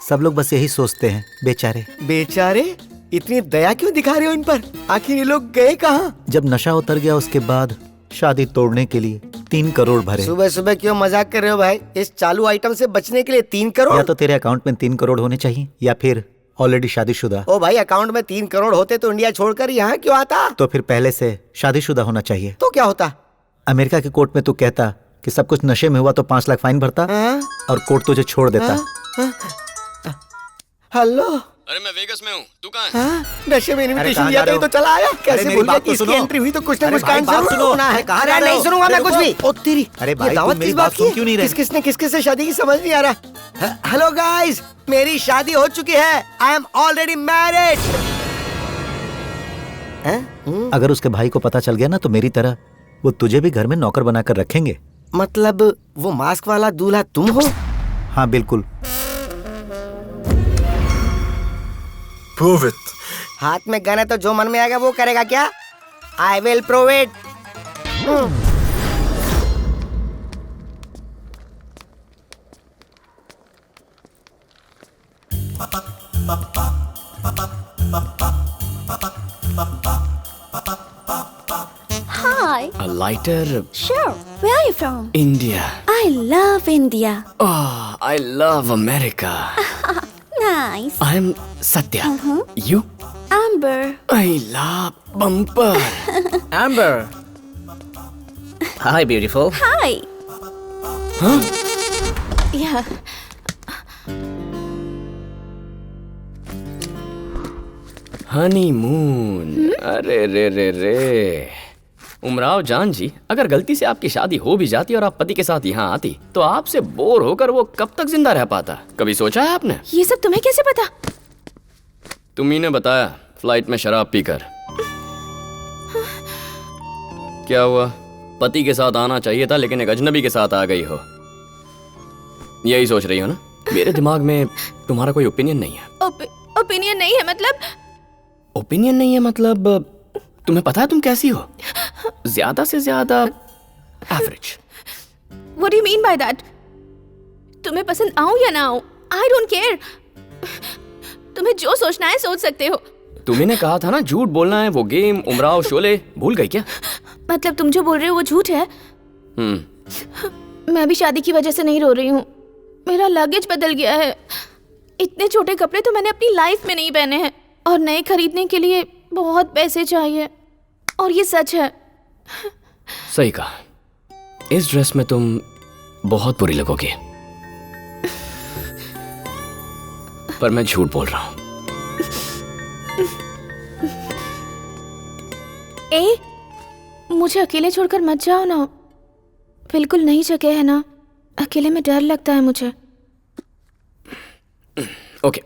सब लोग बस यही सोचते हैं, बेचारे। बेचारे? इतनी दया क्यों दिखा रहे हो इन पर? आखिर ये लोग गए कहाँ? जब नशा उतर गया उसके बाद शादी तोड़ने के लिए 3 करोड़ भरे। सुबह सुबह क्यों मजाक कर रहे हो भाई? इस चालू आइटम से बचने के लिए 3 करोड़? या तो तेरे अकाउंट में 3 करोड़ होने चाहिए, या फिर ऑलरेडी शादीशुदा। ओ भाई, अकाउंट में 3 करोड़ होते तो इंडिया छोड़कर यहाँ क्यों आता? तो फिर पहले से शादीशुदा होना चाहिए। तो क्या होता? अमेरिका के कोर्ट में तू कहता कि सब कुछ नशे में हुआ तो 5 लाख फाइन भरता, और कोर्ट तुझे छोड़ देता। हेलो, अरे मैं वेगस में हूँ, तू कहाँ है? नशे में इनविटेशन दिया था, ये तो चला आया। कैसे भूल गया कि इसकी एंट्री हुई तो कुछ ना कुछ काम जरूर होना है। कहाँ नहीं सुनूंगा मैं कुछ भी। ओ तेरी, अरे भाई, ये दावत तुम मेरी किस बात बात सुन की? क्यों नहीं रहे? किसने किसके शादी की समझ नहीं आ रहा। हेलो गाइस, मेरी शादी हो चुकी है। I am already married. अगर उसके भाई को पता चल गया ना तो मेरी तरह वो तुझे भी घर में नौकर बनाकर रखेंगे। मतलब वो मास्क वाला दूल्हा तुम हो? हाँ बिल्कुल। Prove it. हाथ में गन है तो जो मन में आएगा वो करेगा क्या? I will prove it. Hi. A lighter. Sure. Where are you from? India. I love India. Oh, I love America. Nice. I'm Satya. You? Amber. I ला bumper. Amber. Hi, beautiful. Hi. Yeah. Honeymoon. अरे रे रे रे। उमराव जान जी, अगर गलती से आपकी शादी हो भी जाती और आप पति के साथ यहाँ आती तो आपसे बोर होकर वो कब तक जिंदा रह पाता? कभी सोचा है आपने? ये सब तुम्हें कैसे पता? तुम्ही ने बताया फ्लाइट में शराब पीकर। क्या हुआ? पति के साथ आना चाहिए था लेकिन एक अजनबी के साथ आ गई हो। यही सोच रही हो ना? मेरे दिमाग में तुम्हारा कोई ओपिनियन नहीं है। ओपिनियन नहीं है मतलब? ओपिनियन नहीं है मतलब तुम्हें पता है तुम कैसी हो? ज्यादा से ज्यादा average. What do you mean by that? तुम्हें पसंद आऊं या ना आऊं? I don't care. तुम्हें जो सोचना है सोच सकते हो। तुम्ही ने कहा था ना झूठ बोलना है, वो गेम, उमराव, शोले भूल गई क्या? मतलब तुम जो बोल रहे हो वो झूठ है? मैं भी शादी की वजह से नहीं रो रही हूँ। मेरा लगेज बदल गया है। इतने छोटे कपड़े तो मैंने अपनी लाइफ में नहीं पहने हैं और नए खरीदने के लिए बहुत पैसे चाहिए। और ये सच है। सही कहा। इस ड्रेस में तुम बहुत बुरी लगोगी। पर मैं झूठ बोल रहा हूं। मुझे अकेले छोड़कर मत जाओ ना। बिल्कुल नई जगह है ना, अकेले में डर लगता है मुझे। ओके।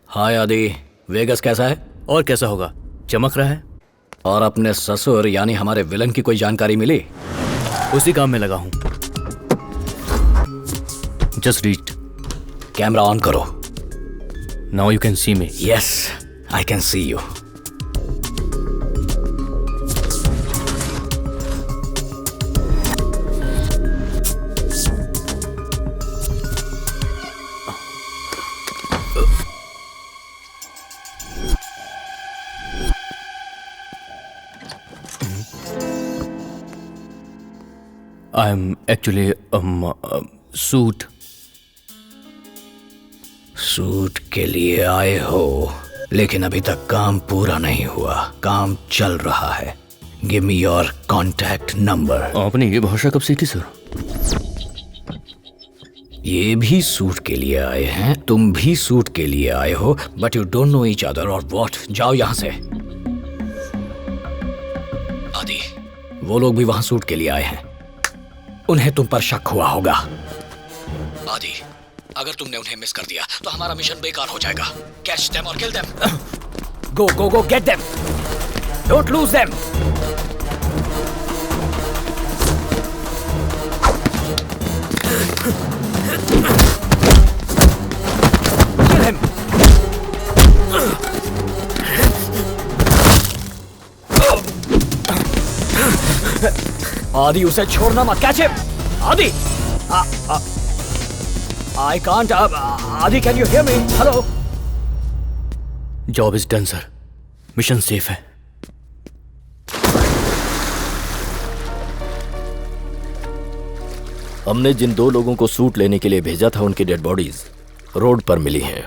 हाय आदि, वेगस कैसा है? और कैसा होगा, चमक रहा है। और अपने ससुर यानी हमारे विलन की कोई जानकारी मिली? उसी काम में लगा हूं। Just reached. कैमरा ऑन करो। Now you can see me. Yes, I can see you. I am actually suit के लिए आए हो, लेकिन अभी तक काम पूरा नहीं हुआ। काम चल रहा है। Give me your contact number. आपने ये भाषा कब सीखी सर? ये भी सूट के लिए आए हैं, तुम भी सूट के लिए आए हो, but you don't know each other और व्हाट। जाओ यहां से। आदि, वो लोग भी वहां सूट के लिए आए हैं। उन्हें तुम पर शक हुआ होगा। आदि, अगर तुमने उन्हें मिस कर दिया तो हमारा मिशन बेकार हो जाएगा। कैच देम और kill them. Go go go, get them. Don't lose them. Kill him. आदि, उसे छोड़ना मत। Catch him. आदि, I can't. Adi, can you hear me? Hello? Job is done sir. Mission safe है। हमने जिन 2 लोगों को सूट लेने के लिए भेजा था उनकी डेड बॉडीज रोड पर मिली हैं।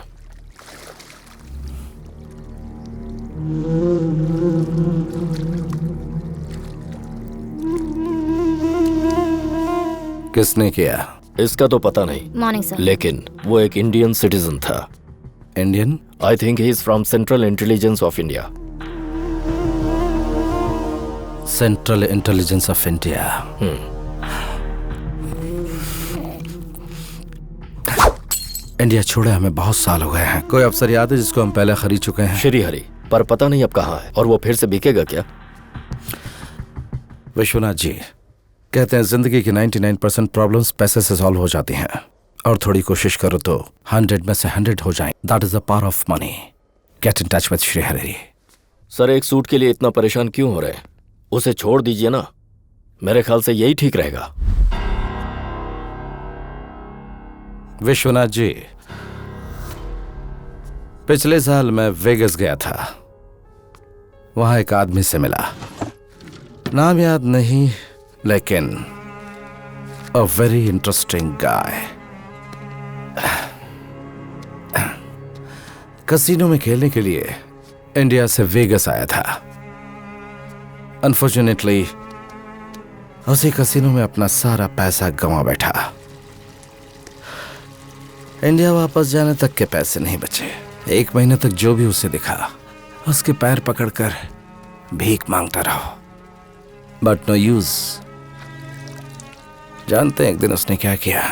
किसने किया? इसका तो पता नहीं। Morning sir. लेकिन वो एक इंडियन सिटीजन था। Indian? I think he is from central intelligence of India. Central intelligence of India. India छोड़े हमें बहुत साल हो गए हैं। कोई अफसर याद है जिसको हम पहले खरीद चुके हैं? श्री हरि, पर पता नहीं अब कहाँ है और वो फिर से बिकेगा क्या? विश्वनाथ जी कहते हैं जिंदगी की 99% प्रॉब्लम्स पैसे से सॉल्व हो जाती हैं, और थोड़ी कोशिश करो तो 100 में से 100 हो जाएं। That is the power of money. Get in touch with Shri Hari. Sir, एक सूट के लिए इतना परेशान क्यों हो रहे हैं? उसे छोड़ दीजिए ना। मेरे ख्याल से यही ठीक रहेगा। विश्वनाथ जी, पिछले साल मैं वेगस गया था। वहां एक आदमी से मिला। नाम याद नहीं, लेकिन a very interesting guy. Casino में खेलने के लिए इंडिया से वेगस आया था। अनफॉर्चुनेटली उसी कसिनो में अपना सारा पैसा गंवा बैठा। इंडिया वापस जाने तक के पैसे नहीं बचे। 1 महीने तक जो भी उसे दिखा उसके पैर पकड़कर भीख मांगता रहो, बट नो यूज। जानते हैं एक दिन उसने क्या किया?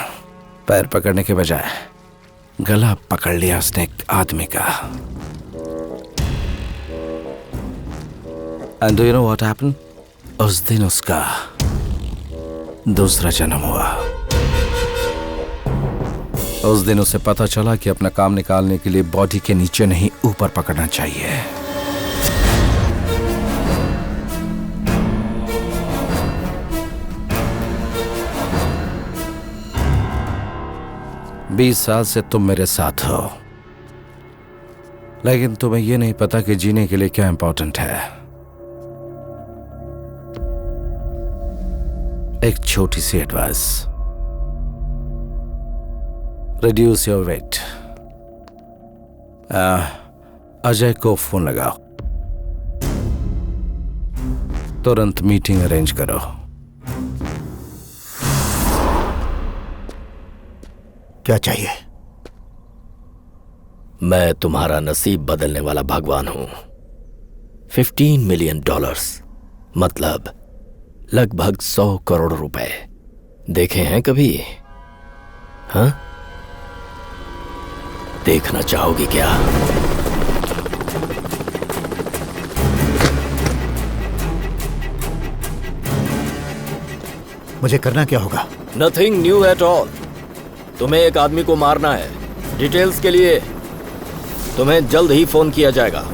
पैर पकड़ने के बजाय गला पकड़ लिया उसने एक आदमी का। And do you know what happened? उस दिन उसका दूसरा जन्म हुआ। उस दिन उसे पता चला कि अपना काम निकालने के लिए बॉडी के नीचे नहीं ऊपर पकड़ना चाहिए। बीस साल से तुम मेरे साथ हो, लेकिन तुम्हें यह नहीं पता कि जीने के लिए क्या इंपॉर्टेंट है। एक छोटी सी advice, reduce your weight. Ajay को फोन लगाओ, तुरंत मीटिंग अरेंज करो। क्या चाहिए? मैं तुम्हारा नसीब बदलने वाला भगवान हूं। $15 मिलियन, मतलब लगभग 100 करोड़ रुपए। देखे हैं कभी? हाँ, देखना चाहोगी क्या? मुझे करना क्या होगा? Nothing new at all. तुम्हें एक आदमी को मारना है। डिटेल्स के लिए तुम्हें जल्द ही फोन किया जाएगा।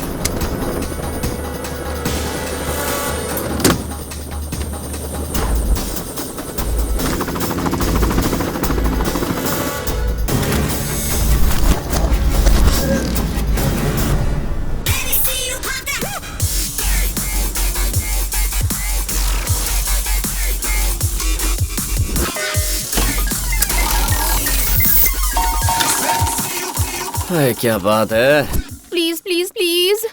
क्या बात है? Please please please.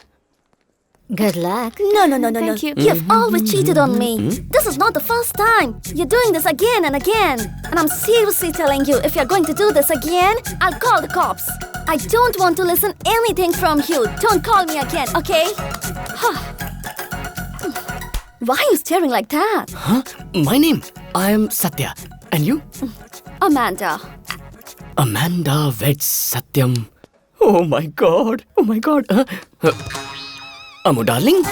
Good luck. No, no, no, no, no. Thank you. You've always cheated on me. This is not the first time. You're doing this again and again. And I'm seriously telling you, if you're going to do this again, I'll call the cops. I don't want to listen anything from you. Don't call me again, okay? Why are you staring like that? Huh? My name? I am Satya. And you? Amanda. Amanda Vets Satyam. Oh my God. Oh my God. Amu darling?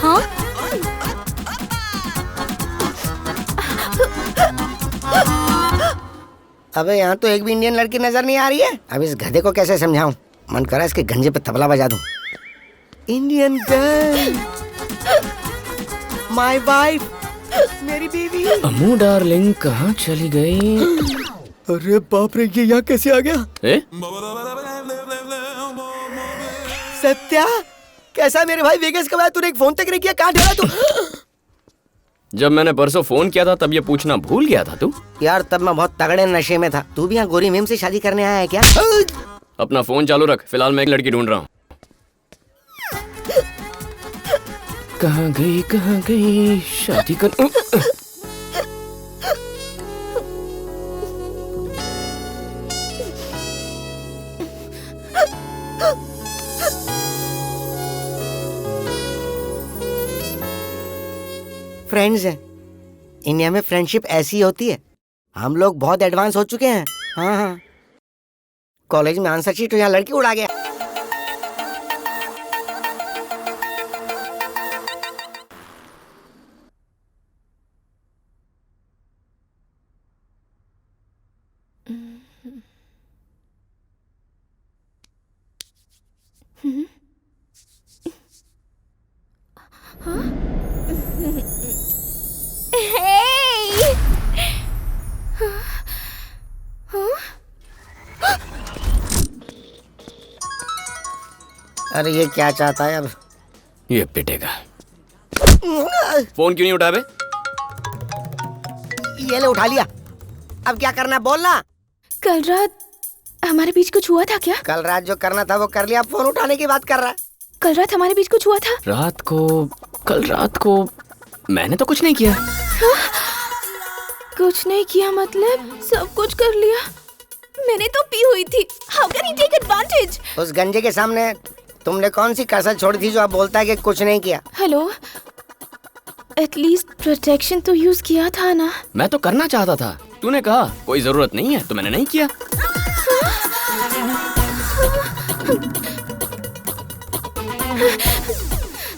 Huh? अबे यहाँ तो एक भी Indian लड़की नजर नहीं आ रही है। अब इस गधे को कैसे समझाऊं? मन करा इसके गंजे पे तबला बजा दूं। इंडियन गर्ल, माय वाइफ, मेरी बीवी। अमू डार्लिंग कहाँ चली गई? अरे बाप रे, ये यहाँ कैसे आ गया? सत्या, कैसा मेरे भाई? वेगस कब आया? तूने एक फोन तक नहीं किया, कहाँ ठहरा तू? जब मैंने परसों फोन किया था तब ये पूछना भूल गया था तू? यार तब मैं बहुत तगड़े नशे में था। तू भी यहाँ गोरी मेम से शादी करने आया है क्या? अपना फोन चालू रख, फिलहाल मैं एक लड़की ढूंढ रहा हूँ। कहाँ गई शादी कर। फ्रेंड्स हैं। इंडिया में फ्रेंडशिप ऐसी होती है। हम लोग बहुत एडवांस हो चुके हैं। हाँ हाँ, कॉलेज में आंसर शीट तो यहाँ लड़की उड़ा गया। अरे ये क्या चाहता है अब? ये पिटेगा। फोन क्यों नहीं उठा बे? ये ले उठा लिया। अब क्या करना है बोलना। कल रात हमारे बीच कुछ हुआ था क्या? कल रात जो करना था वो कर लिया, फोन उठाने की बात कर रहा है। कल रात हमारे बीच कुछ हुआ था? कल रात को मैंने तो कुछ नहीं किया। कुछ नहीं किया मतलब सब कुछ कर लिया? मैंने तो पी हुई थी। How can he take advantage? उस गंजे के सामने तुमने कौन सी कसर छोड़ी थी जो आप बोलता है कि कुछ नहीं किया? हेलो, एटलीस्ट प्रोटेक्शन तो यूज किया था ना? मैं तो करना चाहता था, तूने कहा कोई जरूरत नहीं है तो मैंने नहीं किया।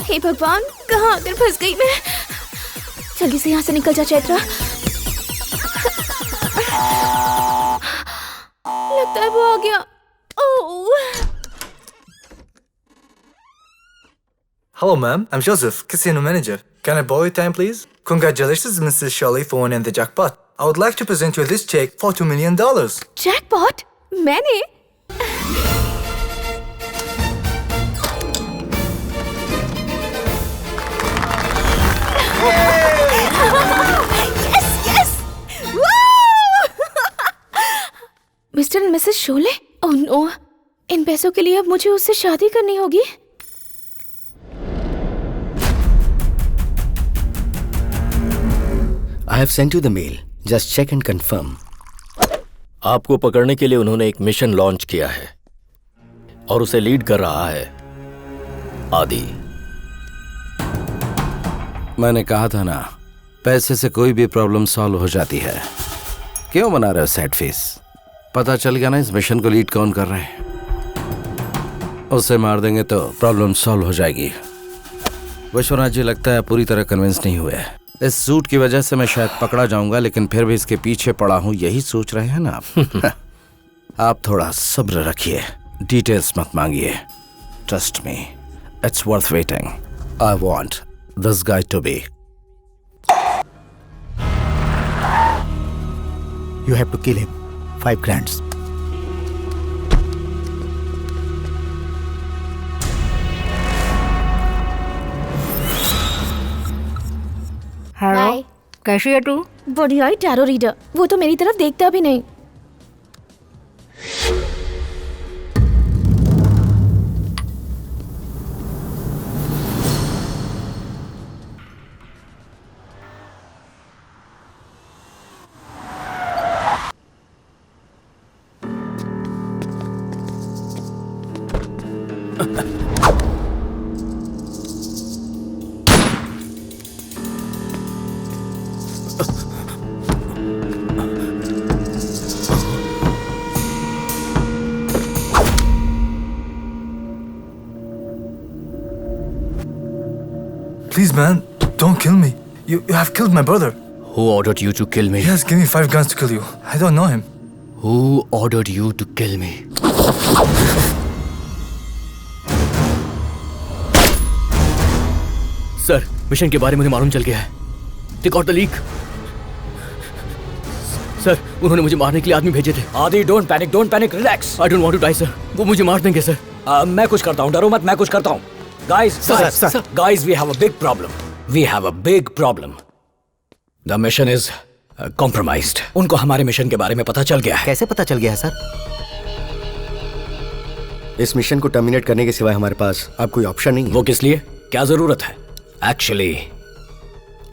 हे भगवान, कहाँ आकर फंस गई मैं। जल्दी से यहाँ से निकल जा चैत्रा। लगता है वो आ गया। ओह। Hello, ma'am. I'm Joseph, casino manager. Can I borrow your time, please? Congratulations, Mrs. Shirley, for winning the jackpot. I would like to present you this check for $2 million. Jackpot? मैंने? Yes, yes! Woo! Mister and missus Sholay? Oh no, इन पैसों के लिए अब मुझे उससे शादी करनी होगी। I have sent you the mail. Just check and confirm. आपको पकड़ने के लिए उन्होंने एक मिशन लॉन्च किया है और उसे लीड कर रहा है आदि। मैंने कहा था ना, पैसे से कोई भी प्रॉब्लम सॉल्व हो जाती है। क्यों बना रहे हो सैड फेस? पता चल गया ना इस मिशन को लीड कौन कर रहा है। उसे मार देंगे तो प्रॉब्लम सॉल्व हो जाएगी। विश्वनाथ जी लगता है पूरी तरह कन्विंस नहीं हुए। इस सूट की वजह से मैं शायद पकड़ा जाऊंगा, लेकिन फिर भी इसके पीछे पड़ा हूं, यही सोच रहे हैं ना आप? आप थोड़ा सब्र रखिए, डिटेल्स मत मांगिए। Trust me, it's worth waiting. I want this guy to be. You have to kill him. 5 grand. Hi, कैसी है तू? बढ़िया ही टैरो रीडर। वो तो मेरी तरफ देखता भी नहीं। Please, man, don't kill me. You have killed my brother. Who ordered you to kill me? He has given me 5 guns to kill you. I don't know him. Who ordered you to kill me? Sir, mission के बारे में मुझे मालूम चल गया है। They got the leak. Sir, उन्होंने मुझे मारने के लिए आदमी भेजे थे। आदि, don't panic, relax. I don't want to die, sir. वो मुझे मार देंगे, सर। मैं कुछ करता हूँ, डरो मत, मैं कुछ करता हूँ। Guys, we have a big problem. We have a big problem. The mission is compromised. उनको हमारे मिशन के बारे में पता चल गया है। कैसे पता चल गया है सर? इस मिशन को टर्मिनेट करने के सिवाय हमारे पास अब कोई ऑप्शन नहीं है। वो किस लिए? क्या जरूरत है? एक्चुअली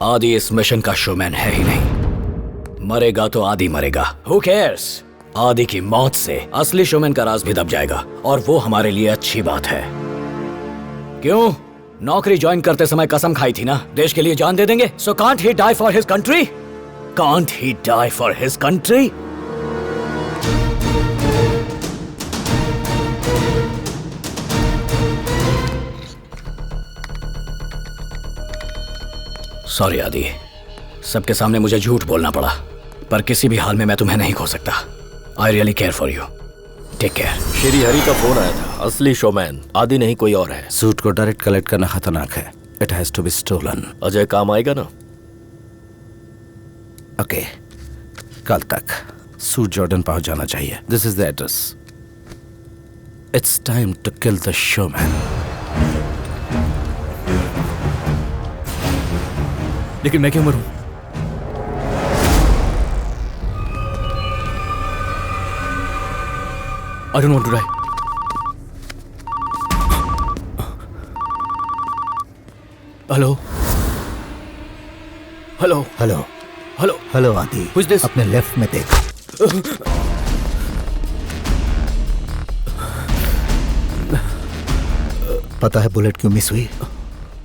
आदि इस मिशन का शोमैन है ही नहीं। मरेगा तो आदि मरेगा। Who cares? आदि की मौत से असली शोमैन का राज भी दब जाएगा और वो हमारे लिए अच्छी बात है। क्यों? नौकरी ज्वाइन करते समय कसम खाई थी ना, देश के लिए जान दे देंगे। So can't he die for his country? Can't he die for his country? Sorry आदि, सबके सामने मुझे झूठ बोलना पड़ा, पर किसी भी हाल में मैं तुम्हें नहीं खो सकता। I really care for you. Take care. Shri Hari का फोन आया था। असली शोमैन आदि नहीं कोई और है। सूट को डायरेक्ट कलेक्ट करना खतरनाक है। It has to be stolen. Ajay काम आएगा ना? ओके, कल तक सूट जॉर्डन पहुंच जाना चाहिए। This is the address. It's time to kill the showman. लेकिन मैं क्यों मरूं? I don't want to die. Hello hello hello hello hello Adi, Who's this? अपने लेफ्ट में देख। पता है बुलेट क्यों मिस हुई?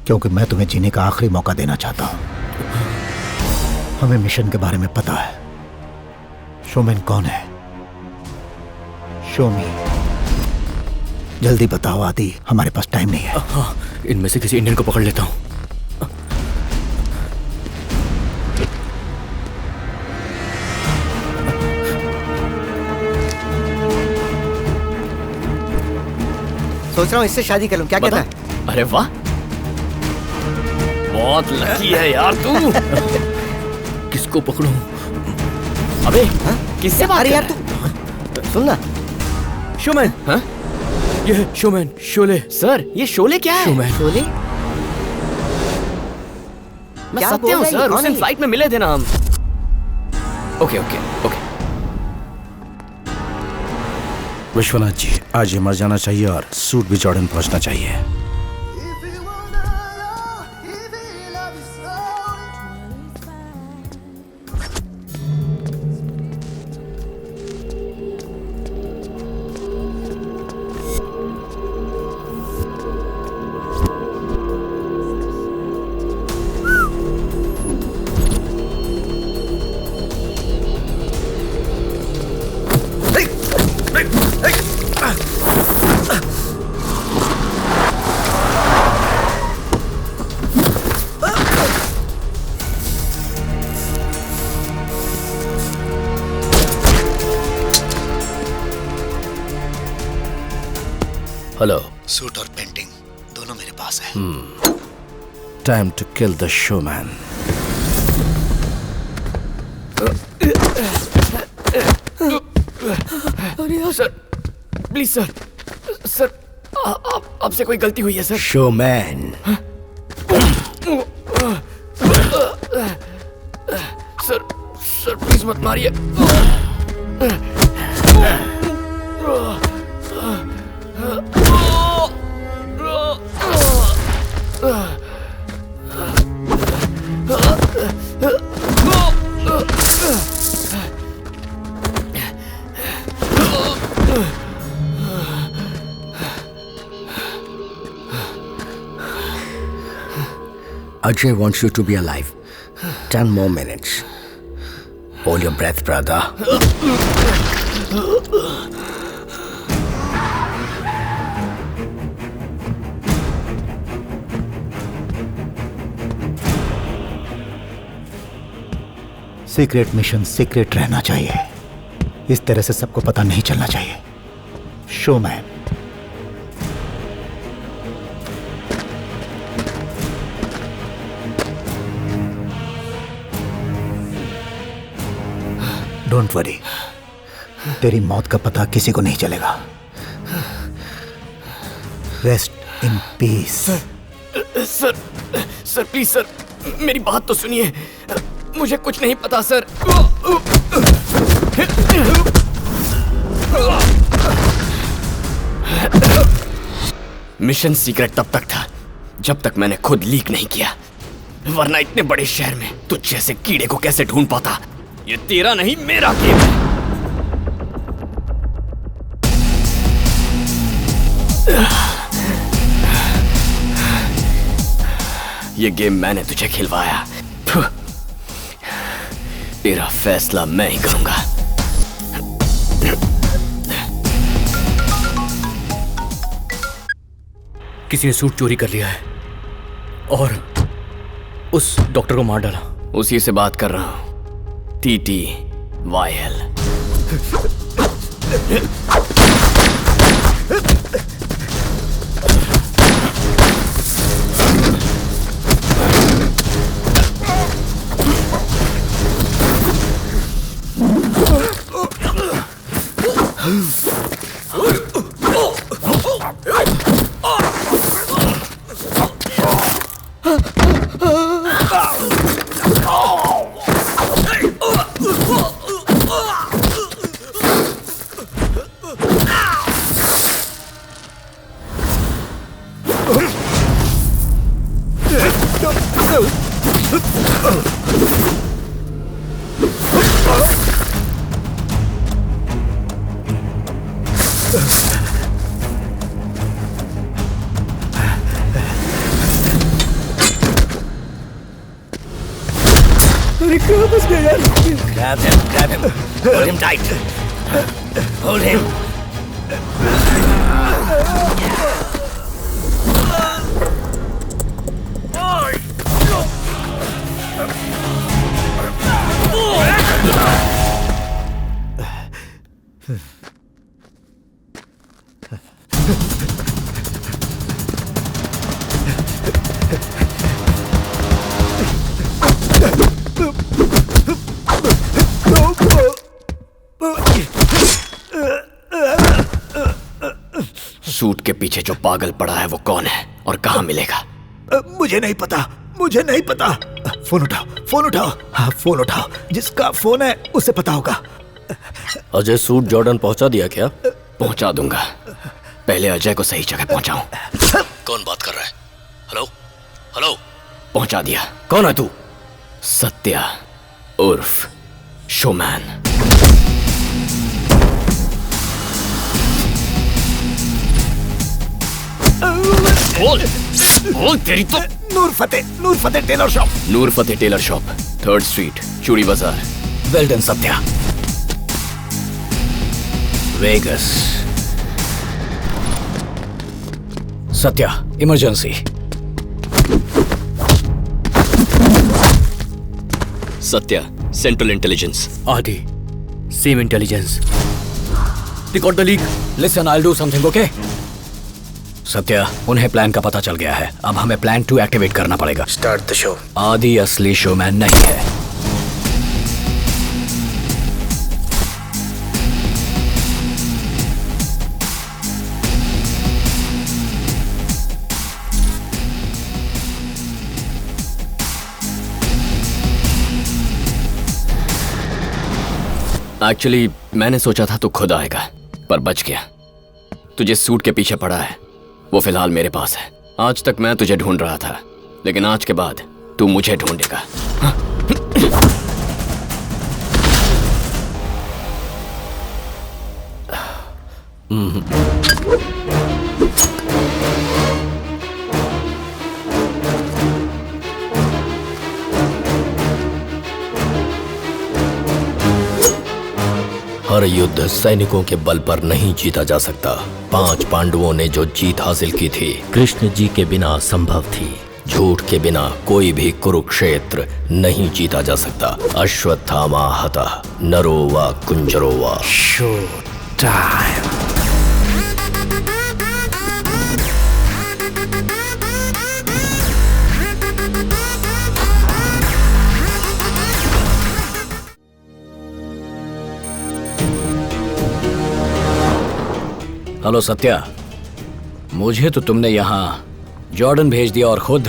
क्योंकि मैं तुम्हें जीने का आखिरी मौका देना चाहता हूं। हमें मिशन के बारे में पता है। शोमैन कौन है? शो मी। जल्दी बताओ आदि, हमारे पास टाइम नहीं है। हाँ, इनमें से किसी इंडियन को पकड़ लेता हूँ। सोच रहा हूँ इससे शादी कर लूं, क्या कहता है? अरे वाह, बहुत लकी है यार तू। किसको पकड़ूं? अबे किससे बात अरे कर यार रहा है? तू सुन ना। शोमैन। हाँ? ये है शोमैन, शोले। सर ये शोले क्या है? शोमैन। शोले? मैं क्या सत्य बोल हूँ रहा है? सर, कौन उस है दिन ये? फ्लाइट में मिले थे ना हम। Okay okay okay. Vishwanath ji, आज ये मर जाना चाहिए और सूट भी जॉर्डन पहुंचना चाहिए। हेलो। सूट और पेंटिंग दोनों मेरे पास है। Time to kill the showman. अरे यार सर, प्लीज सर, सर आपसे कोई गलती हुई है sir. Showman. Sir sir please मत मारिए। Ajay wants you to be alive. 10 more minutes. Hold your breath, brother. Secret mission secret रहना चाहिए। इस तरह से सबको पता नहीं चलना चाहिए। शोमैन। डोंट वरी, तेरी मौत का पता किसी को नहीं चलेगा। Rest in peace. Sir sir please sir, मेरी बात तो सुनिए। मुझे कुछ नहीं पता सर। मिशन सीक्रेट तब तक था जब तक मैंने खुद लीक नहीं किया, वरना इतने बड़े शहर में तुझ जैसे कीड़े को कैसे ढूंढ पाता। ये तेरा नहीं मेरा गेम है। ये गेम मैंने तुझे खिलवाया, तेरा फैसला मैं ही करूंगा। किसी ने सूट चोरी कर लिया है और उस डॉक्टर को मार डाला। उसी से बात कर रहा हूं, टीटी वायल। अरे कहाँ फंस गया यार? Grab him. Hold him tight. Hold him. Suit के पीछे जो पागल पड़ा है वो कौन है और कहाँ मिलेगा? मुझे नहीं पता, मुझे नहीं पता। फोन उठाओ, फोन उठाओ। हाँ, फोन उठाओ। जिसका फोन है उसे पता होगा। अजय सूट जॉर्डन पहुंचा दिया क्या? पहुंचा दूंगा, पहले अजय को सही जगह पहुंचाऊं। कौन बात कर रहा है? Hello hello. पहुंचा दिया। कौन है तू? सत्या उर्फ शोमैन। बोल तेरी तो। Noor Fateh tailor shop. Noor Fateh tailor shop, 3rd street, Chudi Bazaar. Well done Satya. Vegas. Satya, emergency. Satya, central intelligence. Adi, same intelligence. Record the leak. Listen, I will do something, okay? Satya, उन्हें प्लान का पता चल गया है। अब हमें प्लान 2 एक्टिवेट करना पड़ेगा। Start the show. आदि असली शोमैन नहीं है। एक्चुअली मैंने सोचा था तू खुद आएगा, पर बच गया। तुझे सूट के पीछे पड़ा है, वो फिलहाल मेरे पास है। आज तक मैं तुझे ढूंढ रहा था, लेकिन आज के बाद तू मुझे ढूंढेगा। हर युद्ध सैनिकों के बल पर नहीं जीता जा सकता। 5 पांडवों ने जो जीत हासिल की थी, कृष्ण जी के बिना संभव थी। झूठ के बिना कोई भी कुरुक्षेत्र नहीं जीता जा सकता। अश्वत्थामा हतः नरो वा कुंजरो वा। Show time. हेलो सत्या, मुझे तो तुमने यहाँ जॉर्डन भेज दिया और खुद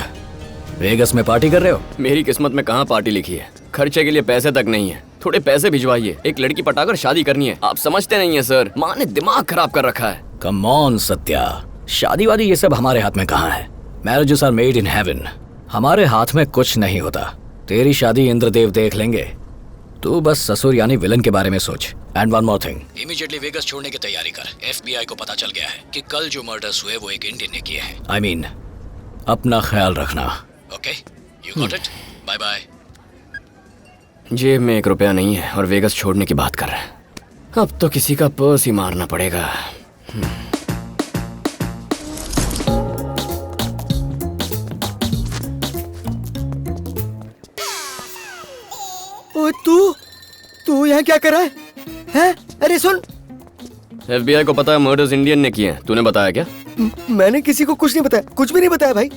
वेगस में पार्टी कर रहे हो। मेरी किस्मत में कहाँ पार्टी लिखी है? खर्चे के लिए पैसे तक नहीं है। थोड़े पैसे भिजवाइए, एक लड़की पटाकर शादी करनी है। आप समझते नहीं है सर, माँ ने दिमाग खराब कर रखा है। कम ऑन सत्या, शादी वादी ये सब हमारे हाथ में कहाँ है? Marriages are made in heaven. हमारे हाथ में कुछ नहीं होता। तेरी शादी इंद्रदेव देख लेंगे। तू बस ससुर यानी विलन के बारे में सोच। And one more thing, immediately Vegas छोड़ने की तैयारी कर। FBI को पता चल गया है कि कल जो मर्डर्स हुए वो एक इंडियन ने किए हैं। I mean, अपना ख्याल रखना। Okay, you got it? Bye bye. जेब में 1 रुपया नहीं है और वेगस छोड़ने की बात कर रहा है। अब तो किसी का पर्स ही मारना पड़ेगा। ओए तू यहाँ क्या कर रहा है? हैं? अरे सुन, FBI को पता है मर्डर्स इंडियन ने किए हैं। तूने बताया क्या? मैंने किसी को कुछ नहीं बताया, कुछ भी नहीं बताया भाई।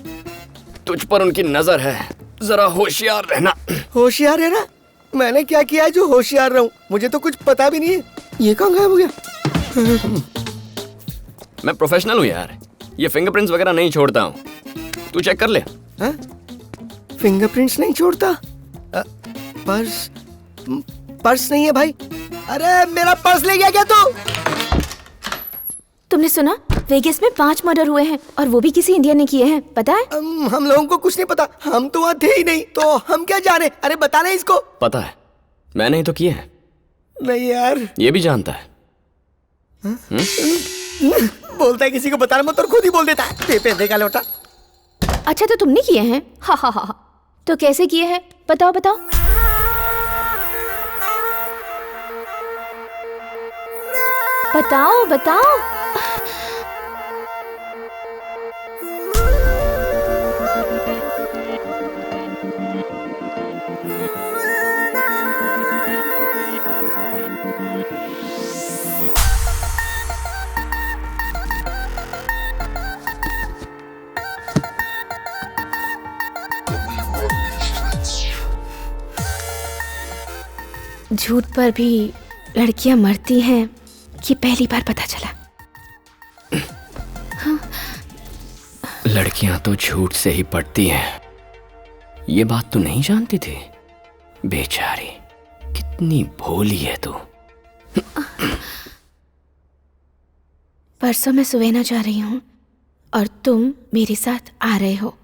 तुझ पर उनकी नजर है, जरा होशियार रहना। होशियार है ना? मैंने क्या किया है जो होशियार रहूं? मुझे तो कुछ पता भी नहीं है। ये कहाँ गायब हो गया? मैं प्रोफेशनल हूँ यार, ये फिंगरप्रिंट्स वगैरह नहीं छोड़ता हूँ। तू चेक कर ले। फिंगरप्रिंट्स नहीं छोड़ता? पर्स नहीं है भाई। अरे मेरा पर्स ले गया क्या तू? तुमने सुना वेगस में 5 मर्डर हुए हैं और वो भी किसी इंडियन ने किए हैं, पता है? हम लोगों को कुछ नहीं पता, हम तो वहाँ थे ही नहीं, तो हम क्या जाने। अरे बता रहे इसको। पता है, मैंने ही तो किए हैं। नहीं यार। ये भी जानता है। बोलता है किसी को बताना मत और खुद ही बोल देता है। पैसे का लोटा। अच्छा तो तुमने किए हैं? हा हा हा। तो कैसे किए हैं बताओ बताओ। बताओ बताओ। झूठ पर भी लड़कियां मरती हैं, ये पहली बार पता चला। हाँ। लड़कियां तो झूठ से ही पड़ती हैं, ये बात तू नहीं जानती थी? बेचारी, कितनी भोली है तू। परसों मैं सुवेना जा रही हूँ और तुम मेरे साथ आ रहे हो।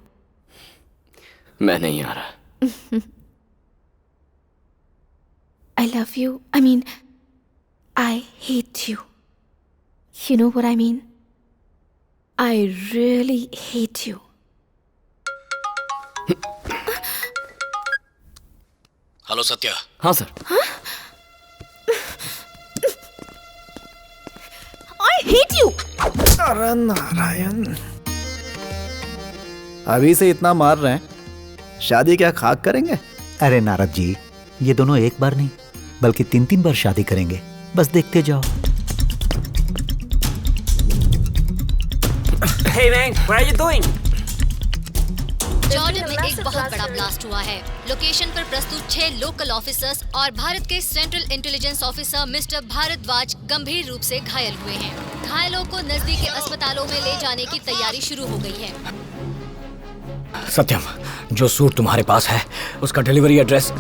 मैं नहीं आ रहा। I love you. I mean, I hate you. You know what I mean? I really hate you. Hello Satya. हाँ सर। I hate you. अरे नारायण, अभी से इतना मार रहे हैं, शादी क्या खाक करेंगे? अरे नारद जी, ये दोनों एक बार नहीं बल्कि 3-3 बार शादी करेंगे, बस देखते जाओ। Hey man, what are you doing? Jordan में एक बहुत बड़ा ब्लास्ट हुआ है। लोकेशन पर प्रस्तुत 6 लोकल ऑफिसर्स और भारत के central intelligence officer mister Bhardwaj गंभीर रूप से घायल हुए हैं। घायलों को नजदीकी अस्पतालों में ले जाने की तैयारी शुरू हो गई है। सत्यम, जो सूट तुम्हारे पास है उसका डिलीवरी एड्रेस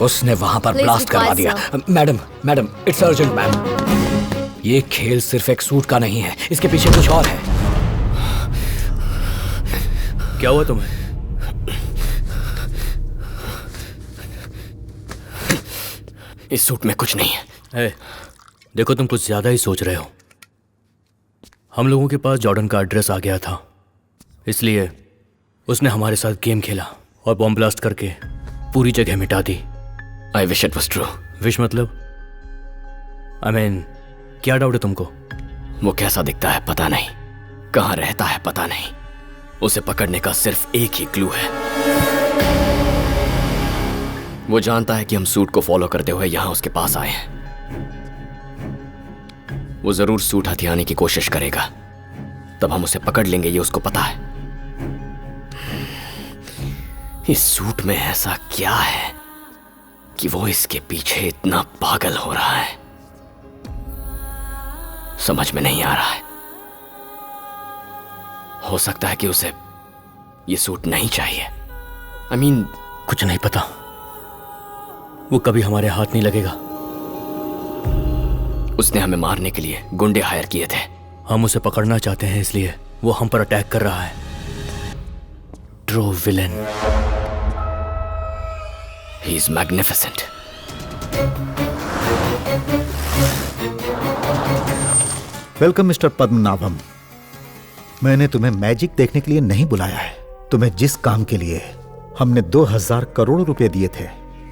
उसने वहां पर ब्लास्ट करवा दिया। Madam, it's urgent ma'am. ये खेल सिर्फ एक सूट का नहीं है, इसके पीछे कुछ और है। क्या हुआ तुम्हें? इस सूट में कुछ नहीं है। देखो, तुम कुछ ज्यादा ही सोच रहे हो। हम लोगों के पास जॉर्डन का एड्रेस आ गया था, इसलिए उसने हमारे साथ गेम खेला और बॉम्ब ब्लास्ट करके पूरी जगह मिटा दी। I wish it was true. Wish मतलब? I mean, क्या डाउट है तुमको? वो कैसा दिखता है पता नहीं, कहाँ रहता है पता नहीं, उसे पकड़ने का सिर्फ एक ही क्लू है। वो जानता है कि हम सूट को फॉलो करते हुए यहां उसके पास आए हैं। वो जरूर सूट हथियाने की कोशिश करेगा, तब हम उसे पकड़ लेंगे, ये उसको पता है। इस सूट में ऐसा क्या है कि वो इसके पीछे इतना पागल हो रहा है, समझ में नहीं आ रहा है। हो सकता है कि उसे ये सूट नहीं चाहिए। I mean, कुछ नहीं पता, वो कभी हमारे हाथ नहीं लगेगा। उसने हमें मारने के लिए गुंडे हायर किए थे। हम उसे पकड़ना चाहते हैं, इसलिए वो हम पर अटैक कर रहा है। True villain. He is magnificent. Welcome mister Padmanabham. मैंने तुम्हें मैजिक देखने के लिए नहीं बुलाया है, तुम्हें जिस काम के लिए हमने 2000 करोड़ रुपए दिए थे,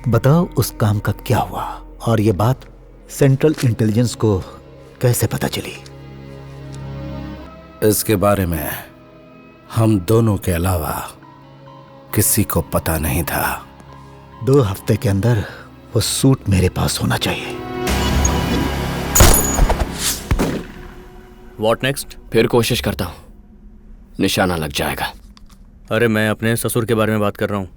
बताओ उस काम का क्या हुआ, और ये बात सेंट्रल इंटेलिजेंस को कैसे पता चली? इसके बारे में हम दोनों के अलावा किसी को पता नहीं था। 2 हफ्ते के अंदर वो सूट मेरे पास होना चाहिए। What next? फिर कोशिश करता हूं, निशाना लग जाएगा। अरे मैं अपने ससुर के बारे में बात कर रहा हूं।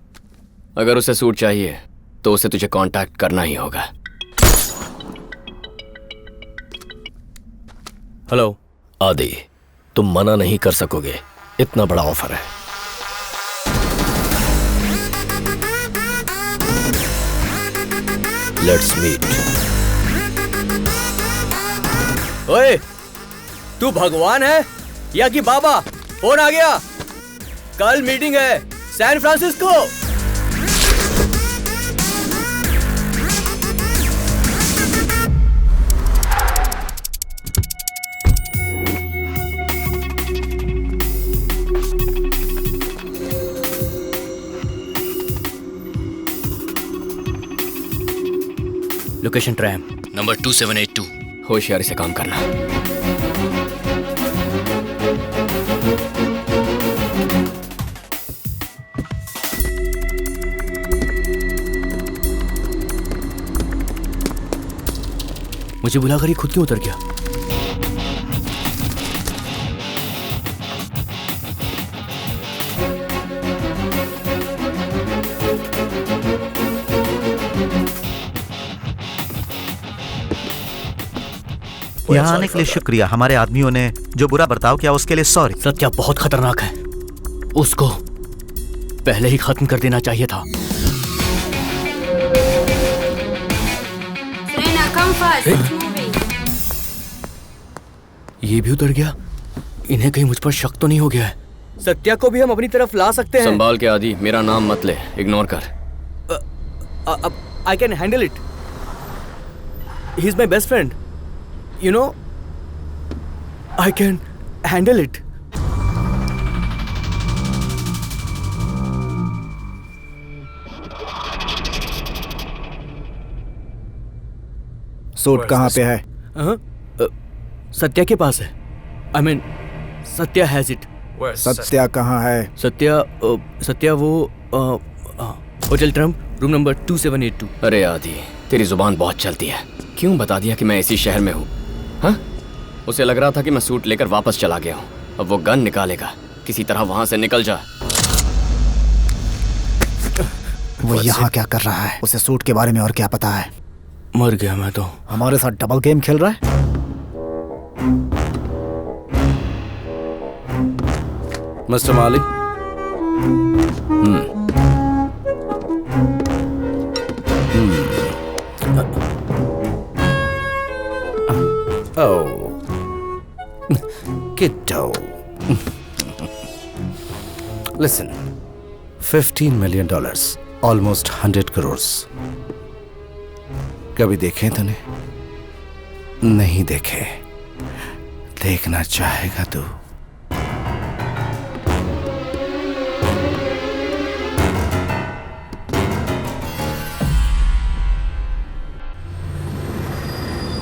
अगर उसे सूट चाहिए तो उसे तुझे कांटेक्ट करना ही होगा। हेलो आदि, तुम मना नहीं कर सकोगे, इतना बड़ा ऑफर है। Let's meet. ओए, तू भगवान है या कि बाबा? फोन आ गया, कल मीटिंग है San Francisco. Location tram number 2782। होशियारी से काम करना। मुझे बुलाकर ये खुद क्यों उतर गया? यहाँ आने के लिए शुक्रिया। हमारे आदमियों ने जो बुरा बर्ताव किया उसके लिए सॉरी। सत्या बहुत खतरनाक है, उसको पहले ही खत्म कर देना चाहिए था। Serena, come fast. It's moving. ये भी उतर गया। इन्हें कहीं मुझ पर शक तो नहीं हो गया है? सत्या को भी हम अपनी तरफ ला सकते हैं। संभाल के आदि, मेरा नाम मत ले, इग्नोर कर। I can handle it. He's my best friend. You know, I can handle it. Suit कहाँ पे है? सत्या के पास है। I mean, Satya has it. Satya कहाँ है? सत्या वो होटल ट्रम्प रूम नंबर 2782। अरे आदि, तेरी जुबान बहुत चलती है। क्यों बता दिया कि मैं इसी शहर में हूँ? हाँ? उसे लग रहा था कि मैं सूट लेकर वापस चला गया हूँ। अब वो गन निकालेगा। किसी तरह वहां से निकल जा। वो यहाँ क्या कर रहा है? उसे सूट के बारे में और क्या पता है? मर गया मैं तो। हमारे साथ डबल गेम खेल रहा है। मिस्टर माली। Oh, kiddo. Listen, $15 million, almost 100 crores. कभी देखे तूने? नहीं देखे। देखना चाहेगा तू?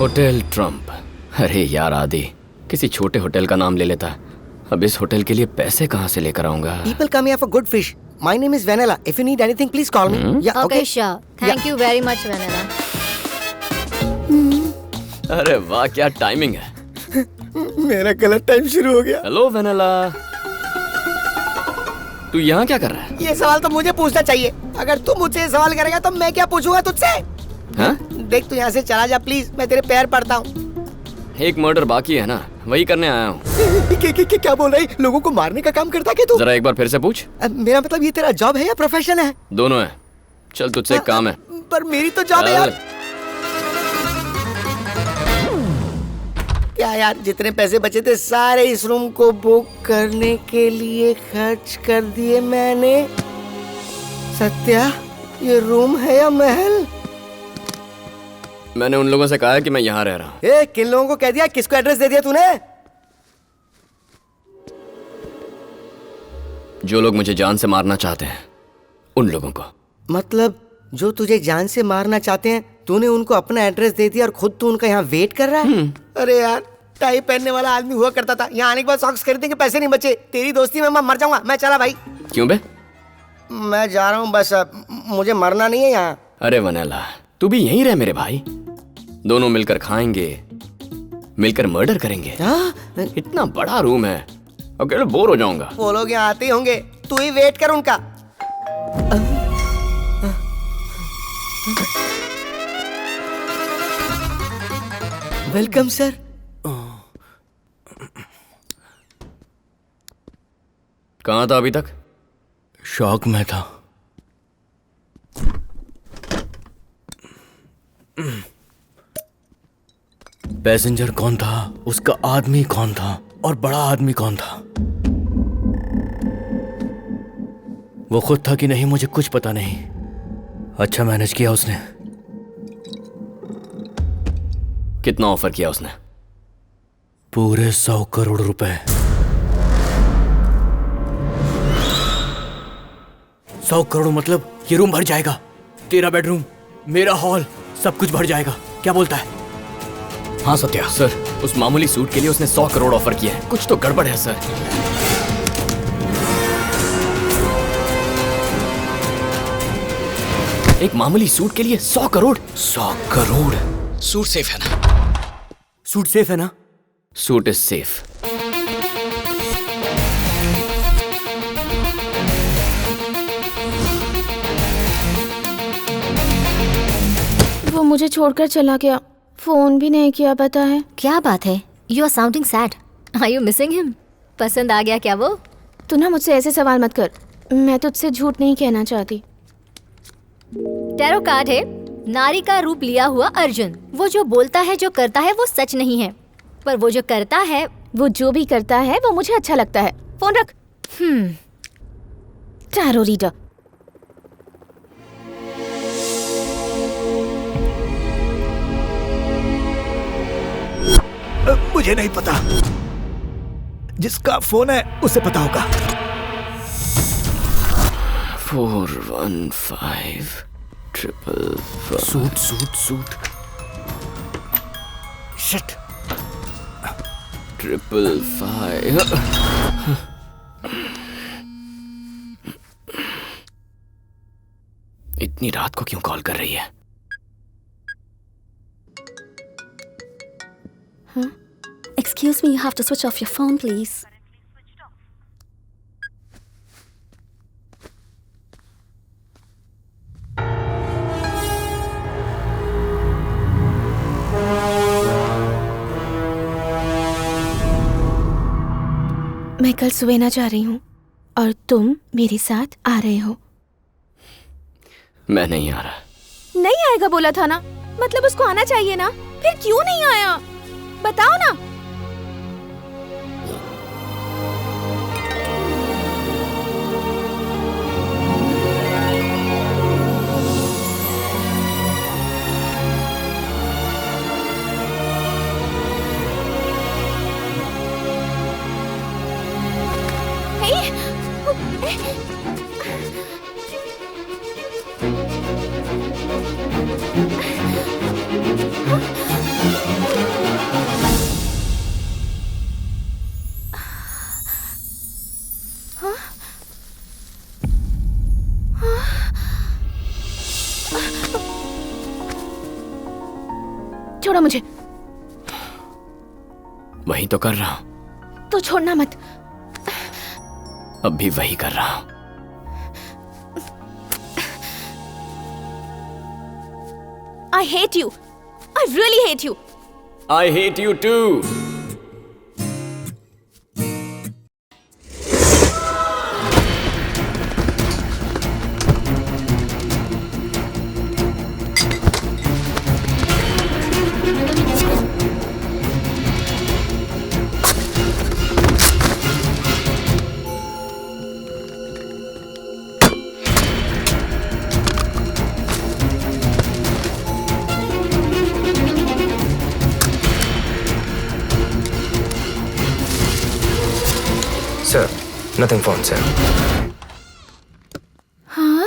Hotel Trump. अरे यार आदि, किसी छोटे होटल का नाम ले लेता। अब इस होटल के लिए पैसे कहाँ से लेकर आऊंगा? People come here for good fish. My name is Vanilla. If you need anything, please call me. Yeah, okay. sure. Thank you very much, Vanilla. अरे वाह, क्या टाइमिंग है। मेरा गलत टाइम शुरू हो गया। हेलो वेनेला, तू यहाँ क्या कर रहा है? ये सवाल तो मुझे पूछना चाहिए। अगर तू मुझसे ये सवाल करेगा तो मैं क्या पूछूंगा तुझसे? हाँ? देख, तू यहाँ से चला जा प्लीज, मैं तेरे पैर पड़ता हूँ। एक मर्डर बाकी है ना, वही करने आया हूँ। क्या बोल रही? लोगों को मारने का काम करता क्या तू? जरा एक बार फिर से पूछ। मेरा मतलब ये तेरा जॉब है या प्रोफेशन है? दोनों है। चल, तुझसे एक काम है। पर मेरी तो जॉब है यार। क्या यार, जितने पैसे बचे थे सारे इस रूम को बुक करने के लिए खर्च कर दिए मैंने। सत्या, ये रूम है या महल? मैंने उन लोगों से कहा है कि मैं यहाँ रह रहा हूँ। ए, किन लोगों को कह दिया? किसको एड्रेस दे दिया तूने? जो लोग मुझे जान से मारना चाहते हैं, उन लोगों को। मतलब जो तुझे जान से मारना चाहते हैं, तूने उनको अपना एड्रेस दे दिया और खुद तू उनका यहाँ वेट कर रहा है? अरे यार, टाई पहनने वाला आदमी हुआ करता था। यहाँ आने के बाद सॉक्स खरीदने के पैसे नहीं बचे। तेरी दोस्ती में मैं मर जाऊंगा। मैं चला भाई। क्यों बे? मैं जा रहा हूँ बस, मुझे मरना नहीं है यहाँ। अरे वनेला, तू भी यहीं रह मेरे भाई। दोनों मिलकर खाएंगे, मिलकर मर्डर करेंगे। इतना बड़ा रूम है, अकेले बोर हो जाऊंगा। वो लोग यहाँ आते ही होंगे, तू ही वेट कर उनका। Welcome sir. कहाँ था अभी तक? शॉक में था। पैसेंजर कौन था, उसका आदमी कौन था और बड़ा आदमी कौन था? वो खुद था कि नहीं मुझे कुछ पता नहीं। अच्छा मैनेज किया उसने। कितना ऑफर किया उसने? पूरे 100 करोड़ रुपए। 100 करोड़ मतलब ये रूम भर जाएगा। तेरा बेडरूम, मेरा हॉल, सब कुछ भर जाएगा। क्या बोलता है? हाँ सत्या। सर, उस मामूली सूट के लिए उसने 100 करोड़ ऑफर किया है। कुछ तो गड़बड़ है सर। एक मामूली सूट के लिए 100 करोड़? 100 करोड़। सूट सेफ है ना? सूट सेफ है ना? Suit is safe. वो मुझे छोड़कर चला गया, फोन भी नहीं किया। पता है क्या बात है? You are sounding sad. Are you missing him? पसंद आ गया क्या वो? तू ना मुझसे ऐसे सवाल मत कर, मैं तुझसे झूठ नहीं कहना चाहती। टैरो कार्ड है नारी का रूप लिया हुआ अर्जुन। वो जो बोलता है, जो करता है वो सच नहीं है, पर वो जो करता है, वो जो भी करता है वो मुझे अच्छा लगता है। फोन रख। Tarot reader. मुझे नहीं पता, जिसका फोन है उसे पता होगा। 415 555। Suit suit suit. शिट। 555। इतनी रात को क्यों कॉल कर रही है? Excuse me, you have to switch off your phone, please. मैं कल सुवेना जा रही हूँ और तुम मेरे साथ आ रहे हो। मैं नहीं आ रहा। नहीं आएगा बोला था ना, मतलब उसको आना चाहिए ना, फिर क्यों नहीं आया? बताओ ना। छोड़ो मुझे। वही तो कर रहा हूं। तो छोड़ना मत। अब भी वही कर रहा हूं। I hate you. I really hate you. I hate you too. Sir, nothing found, sir. हाँ?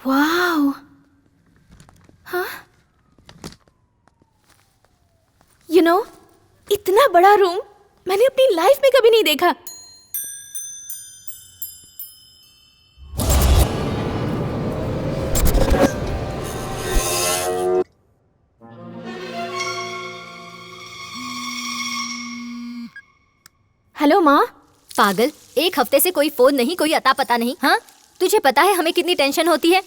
वाओ। हाँ? You know, इतना बड़ा रूम मैंने अपनी लाइफ में कभी नहीं देखा। हेलो माँ। पागल, एक हफ्ते से कोई फोन नहीं, कोई अता पता नहीं। हाँ, तुझे पता है हमें कितनी टेंशन होती है।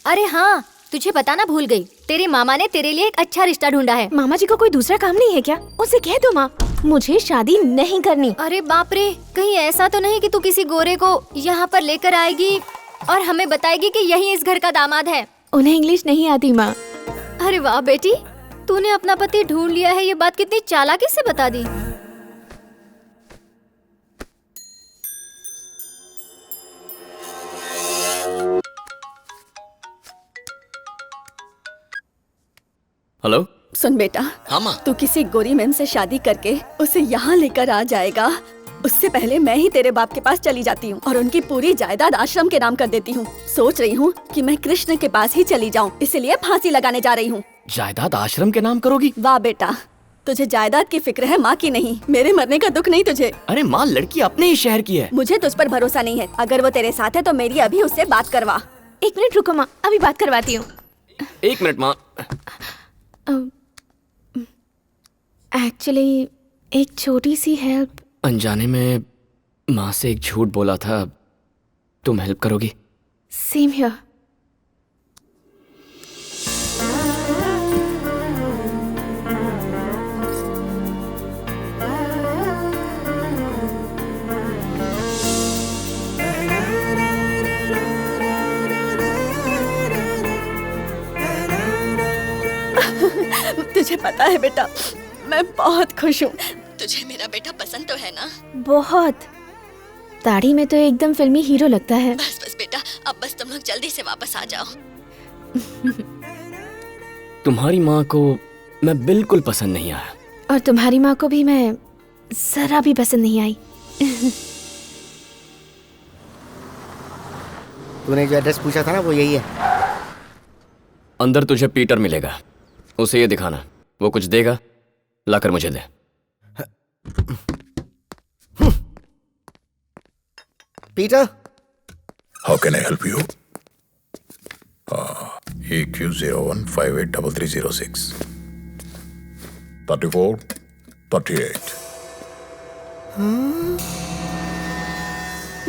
अरे हाँ, तुझे बताना भूल गई, तेरे मामा ने तेरे लिए एक अच्छा रिश्ता ढूंढा है। मामा जी को कोई दूसरा काम नहीं है क्या? उनसे कह दो माँ, मुझे शादी नहीं करनी। अरे बाप रे, कहीं ऐसा तो नहीं कि तू किसी गोरे को यहाँ पर लेकर आएगी और हमें बताएगी कि यही इस घर का दामाद है। उन्हें इंग्लिश नहीं आती माँ। अरे वाह बेटी, तूने अपना पति ढूंढ लिया है, ये बात कितनी चालाकी से बता दी। हेलो। सुन बेटा, हाँ माँ। तू किसी गोरी मैम से शादी करके उसे यहाँ लेकर आ जाएगा, उससे पहले मैं ही तेरे बाप के पास चली जाती हूँ और उनकी पूरी जायदाद आश्रम के नाम कर देती हूँ। सोच रही हूँ कि मैं कृष्ण के पास ही चली जाऊँ, इसलिए फांसी लगाने जा रही हूँ। जायदाद आश्रम के नाम करोगी? वाह बेटा, तुझे जायदाद की फिक्र है, माँ की नहीं। मेरे मरने का दुख नहीं तुझे। अरे माँ, लड़की अपने ही शहर की है। मुझे तुझ पर भरोसा नहीं है। अगर वो तेरे साथ है तो मेरी अभी उससे बात करवा। 1 मिनट रुको माँ, अभी बात करवाती हूँ। 1 मिनट माँ। एक्चुअली एक छोटी सी हेल्प। अनजाने में माँ से एक झूठ बोला था, तुम हेल्प करोगी? Same here. तुझे पता है बेटा, मैं बहुत खुश हूँ। तुझे मेरा बेटा पसंद तो है ना? बहुत। दाढ़ी में तो एकदम फिल्मी हीरो लगता है। बस बस बेटा, अब बस तुम लोग जल्दी से वापस आ जाओ। तुम्हारी माँ को मैं बिल्कुल पसंद नहीं आया। और तुम्हारी माँ को भी मैं जरा भी पसंद नहीं आई। तूने जो एड्रेस पूछा था ना, वो यही है। अंदर तुझे पीटर मिलेगा, उसे ये दिखाना। वो कुछ देगा, लाकर मुझे दे। Peter, How can I help you? EQ01583306 34 38.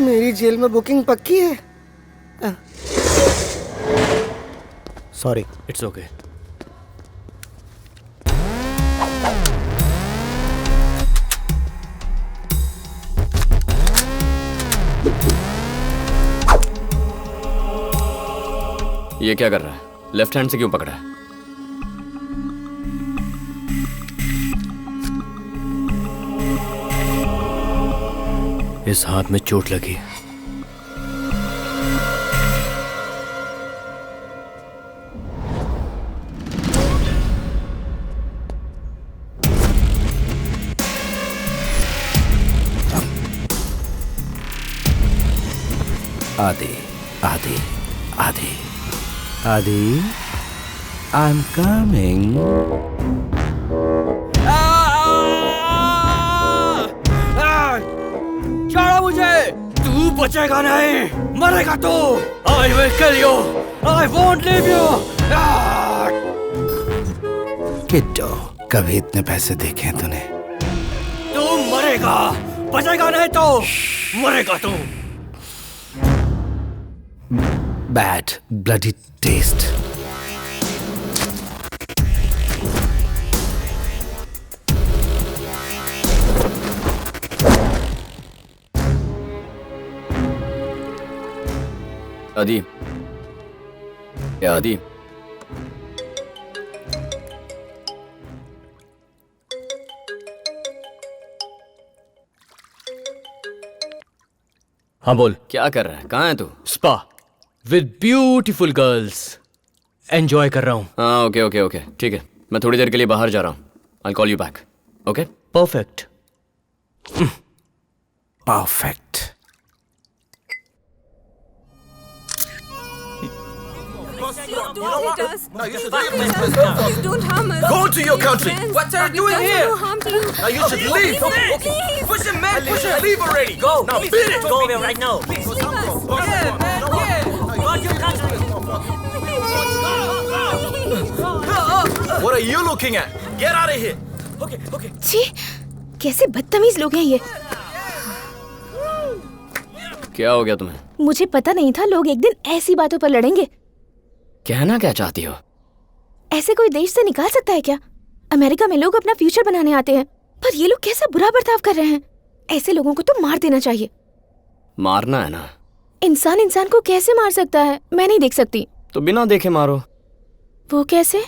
मेरी जेल में बुकिंग पक्की है। सॉरी। It's okay. ये क्या कर रहा है? लेफ्ट हैंड से क्यों पकड़ा है? इस हाथ में चोट लगी। आदि आदि आदि आदि, I'm coming. छोड़ो मुझे, तू बचेगा नहीं, मरेगा तू। I will kill you. I won't leave you. किट्टो, कभी इतने पैसे देखे हैं तूने? तू मरेगा, बचेगा नहीं तो मरेगा तू। Bad bloody taste. आदि, आदि, हाँ बोल। क्या कर रहा है? कहाँ है तू? Spa with beautiful girls. Enjoy कर रहा हूँ। हाँ, ओके ओके ओके, ठीक है। मैं थोड़ी देर के लिए बाहर जा रहा हूँ। I'll call you back. Okay? Perfect. Perfect. No, you should leave. Please don't harm us. Go to your country. What are you doing We've done here? no harm to you. Now you should leave. Okay. Push him, man. Push him. Leave already. Go. Now beat it. Go away right now. Please. Yeah, man. Yeah. Go to your country. What are you looking at? Get out of here. Okay. Okay. छी, कैसे बदतमीज लोग हैं ये। क्या हो गया तुम्हें? मुझे पता नहीं था लोग एक दिन ऐसी बातों पर लड़ेंगे। कहना क्या चाहती हो? ऐसे कोई देश से निकाल सकता है क्या? अमेरिका में लोग अपना फ्यूचर बनाने आते हैं, पर ये लोग कैसा बुरा बर्ताव कर रहे हैं। ऐसे लोगों को तो मार देना चाहिए। मारना है ना? इंसान इंसान को कैसे मार सकता है? मैं नहीं देख सकती। तो बिना देखे मारो। वो कैसे?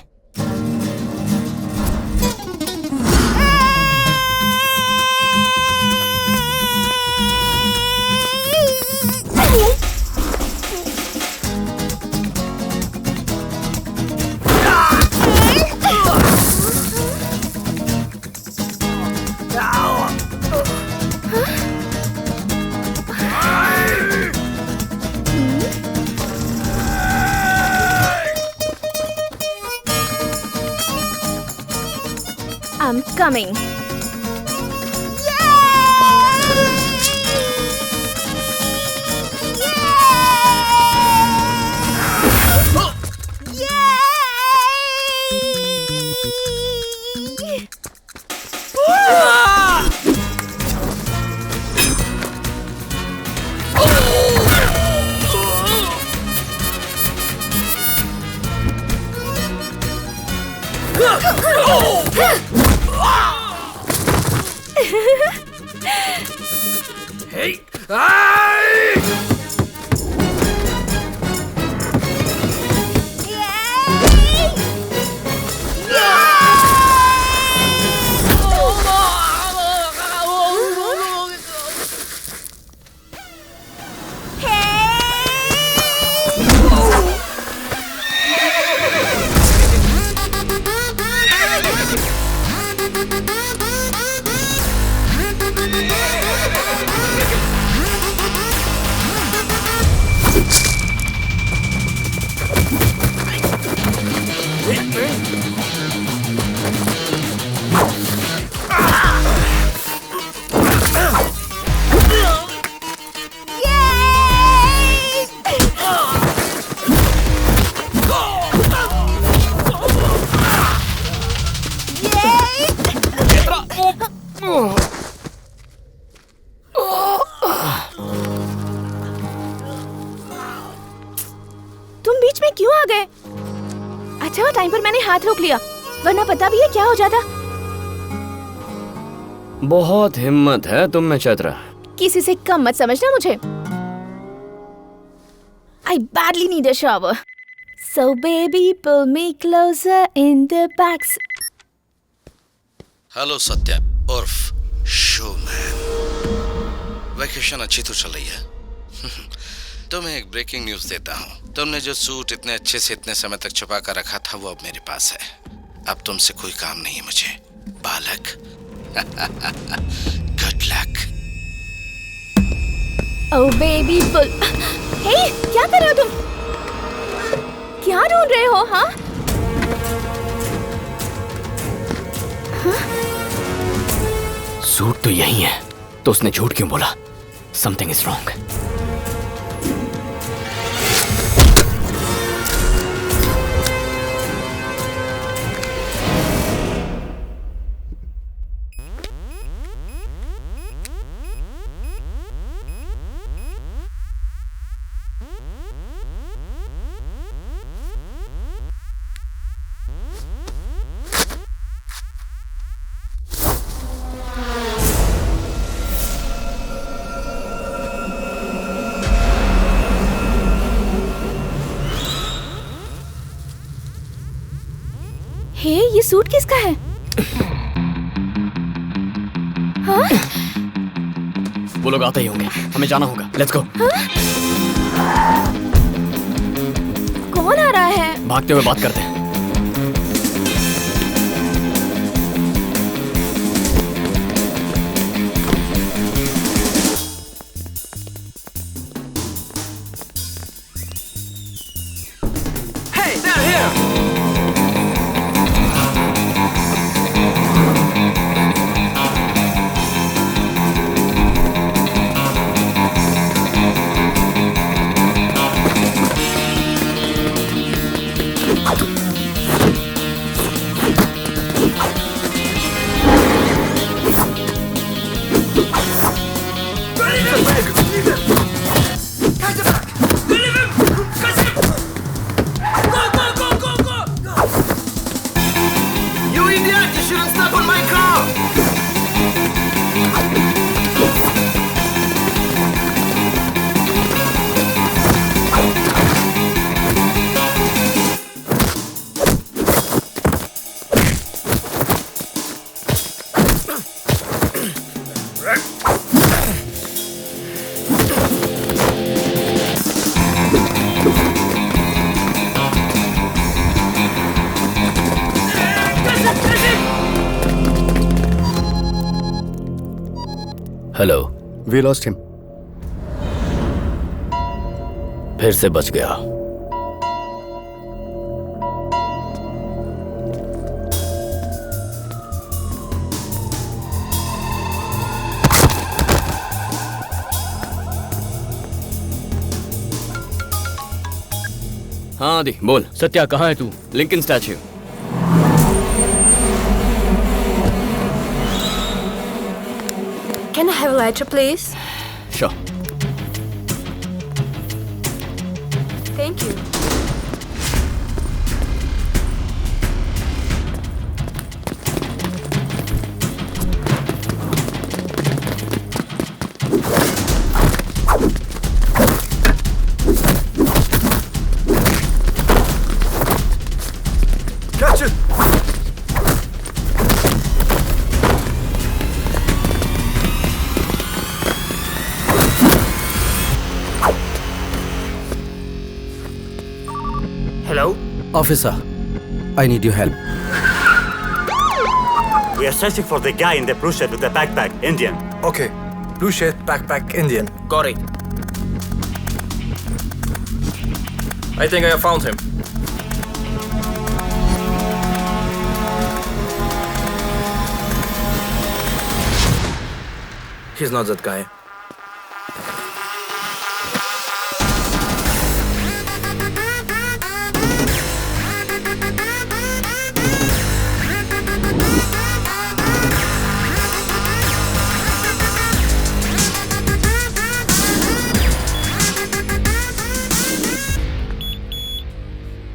coming. Hey! तुम बीच में क्यों आ गए? अच्छा टाइम पर मैंने हाथ रोक लिया, वरना पता भी है क्या हो जाता। बहुत हिम्मत है तुम में चैत्रा। किसी से कम मत समझना मुझे। I badly need a shower. So baby pull me closer in the back. Hello Satya उर्फ शोमैन। वैकेशन अच्छी तो चल रही है? तुम्हें एक ब्रेकिंग न्यूज देता हूँ। तुमने जो सूट इतने अच्छे से इतने समय तक छुपा कर रखा था वो अब मेरे पास है। अब तुमसे कोई काम नहीं है मुझे, बालक। Good luck. Oh baby pull. Hey, क्या कर रहे हो तुम? क्या ढूंढ रहे हो? हाँ? सूट तो यही है, तो उसने झूठ क्यों बोला? Something is wrong. हे, ये सूट किसका है? हाँ? वो लोग आते ही होंगे, हमें जाना होगा। Let's go. कौन आ रहा है? भागते हुए बात करते हैं। Hey, down here! Hello. We lost him. फिर से बच गया। हाँ आदि बोल। सत्या कहाँ है तू? Lincoln statue. Can I have a lighter, please? Sure. Thank you. Catch it! Hello? Officer, I need your help. We are searching for the guy in the blue shirt with the backpack, Indian. Okay. Blue shirt, backpack, Indian. Got it. I think I have found him. He's not that guy.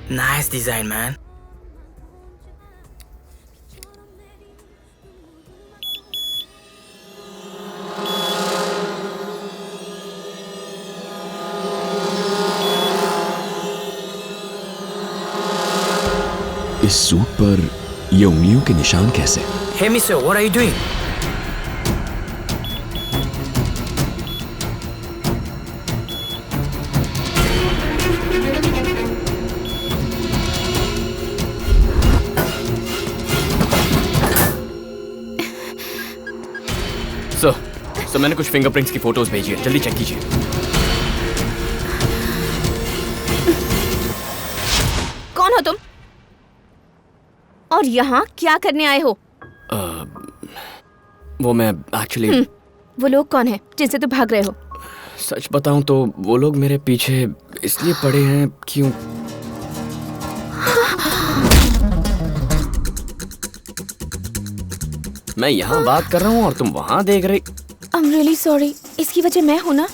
Nice design, man. इस suit पर ये उंगलियों के निशान कैसे? Hey, mister, what are you doing? Sir मैंने कुछ fingerprints की फोटोज भेजी है, जल्दी चेक कीजिए। कौन हो तुम? और यहाँ क्या करने आए हो? वो मैं एक्चुअली वो लोग कौन है जिनसे तुम भाग रहे हो? सच बताऊं तो वो लोग मेरे पीछे इसलिए पड़े हैं क्यों मैं यहाँ बात कर रहा हूँ और तुम वहाँ देख रही। I'm really sorry. इसकी वजह मैं हूँ ना।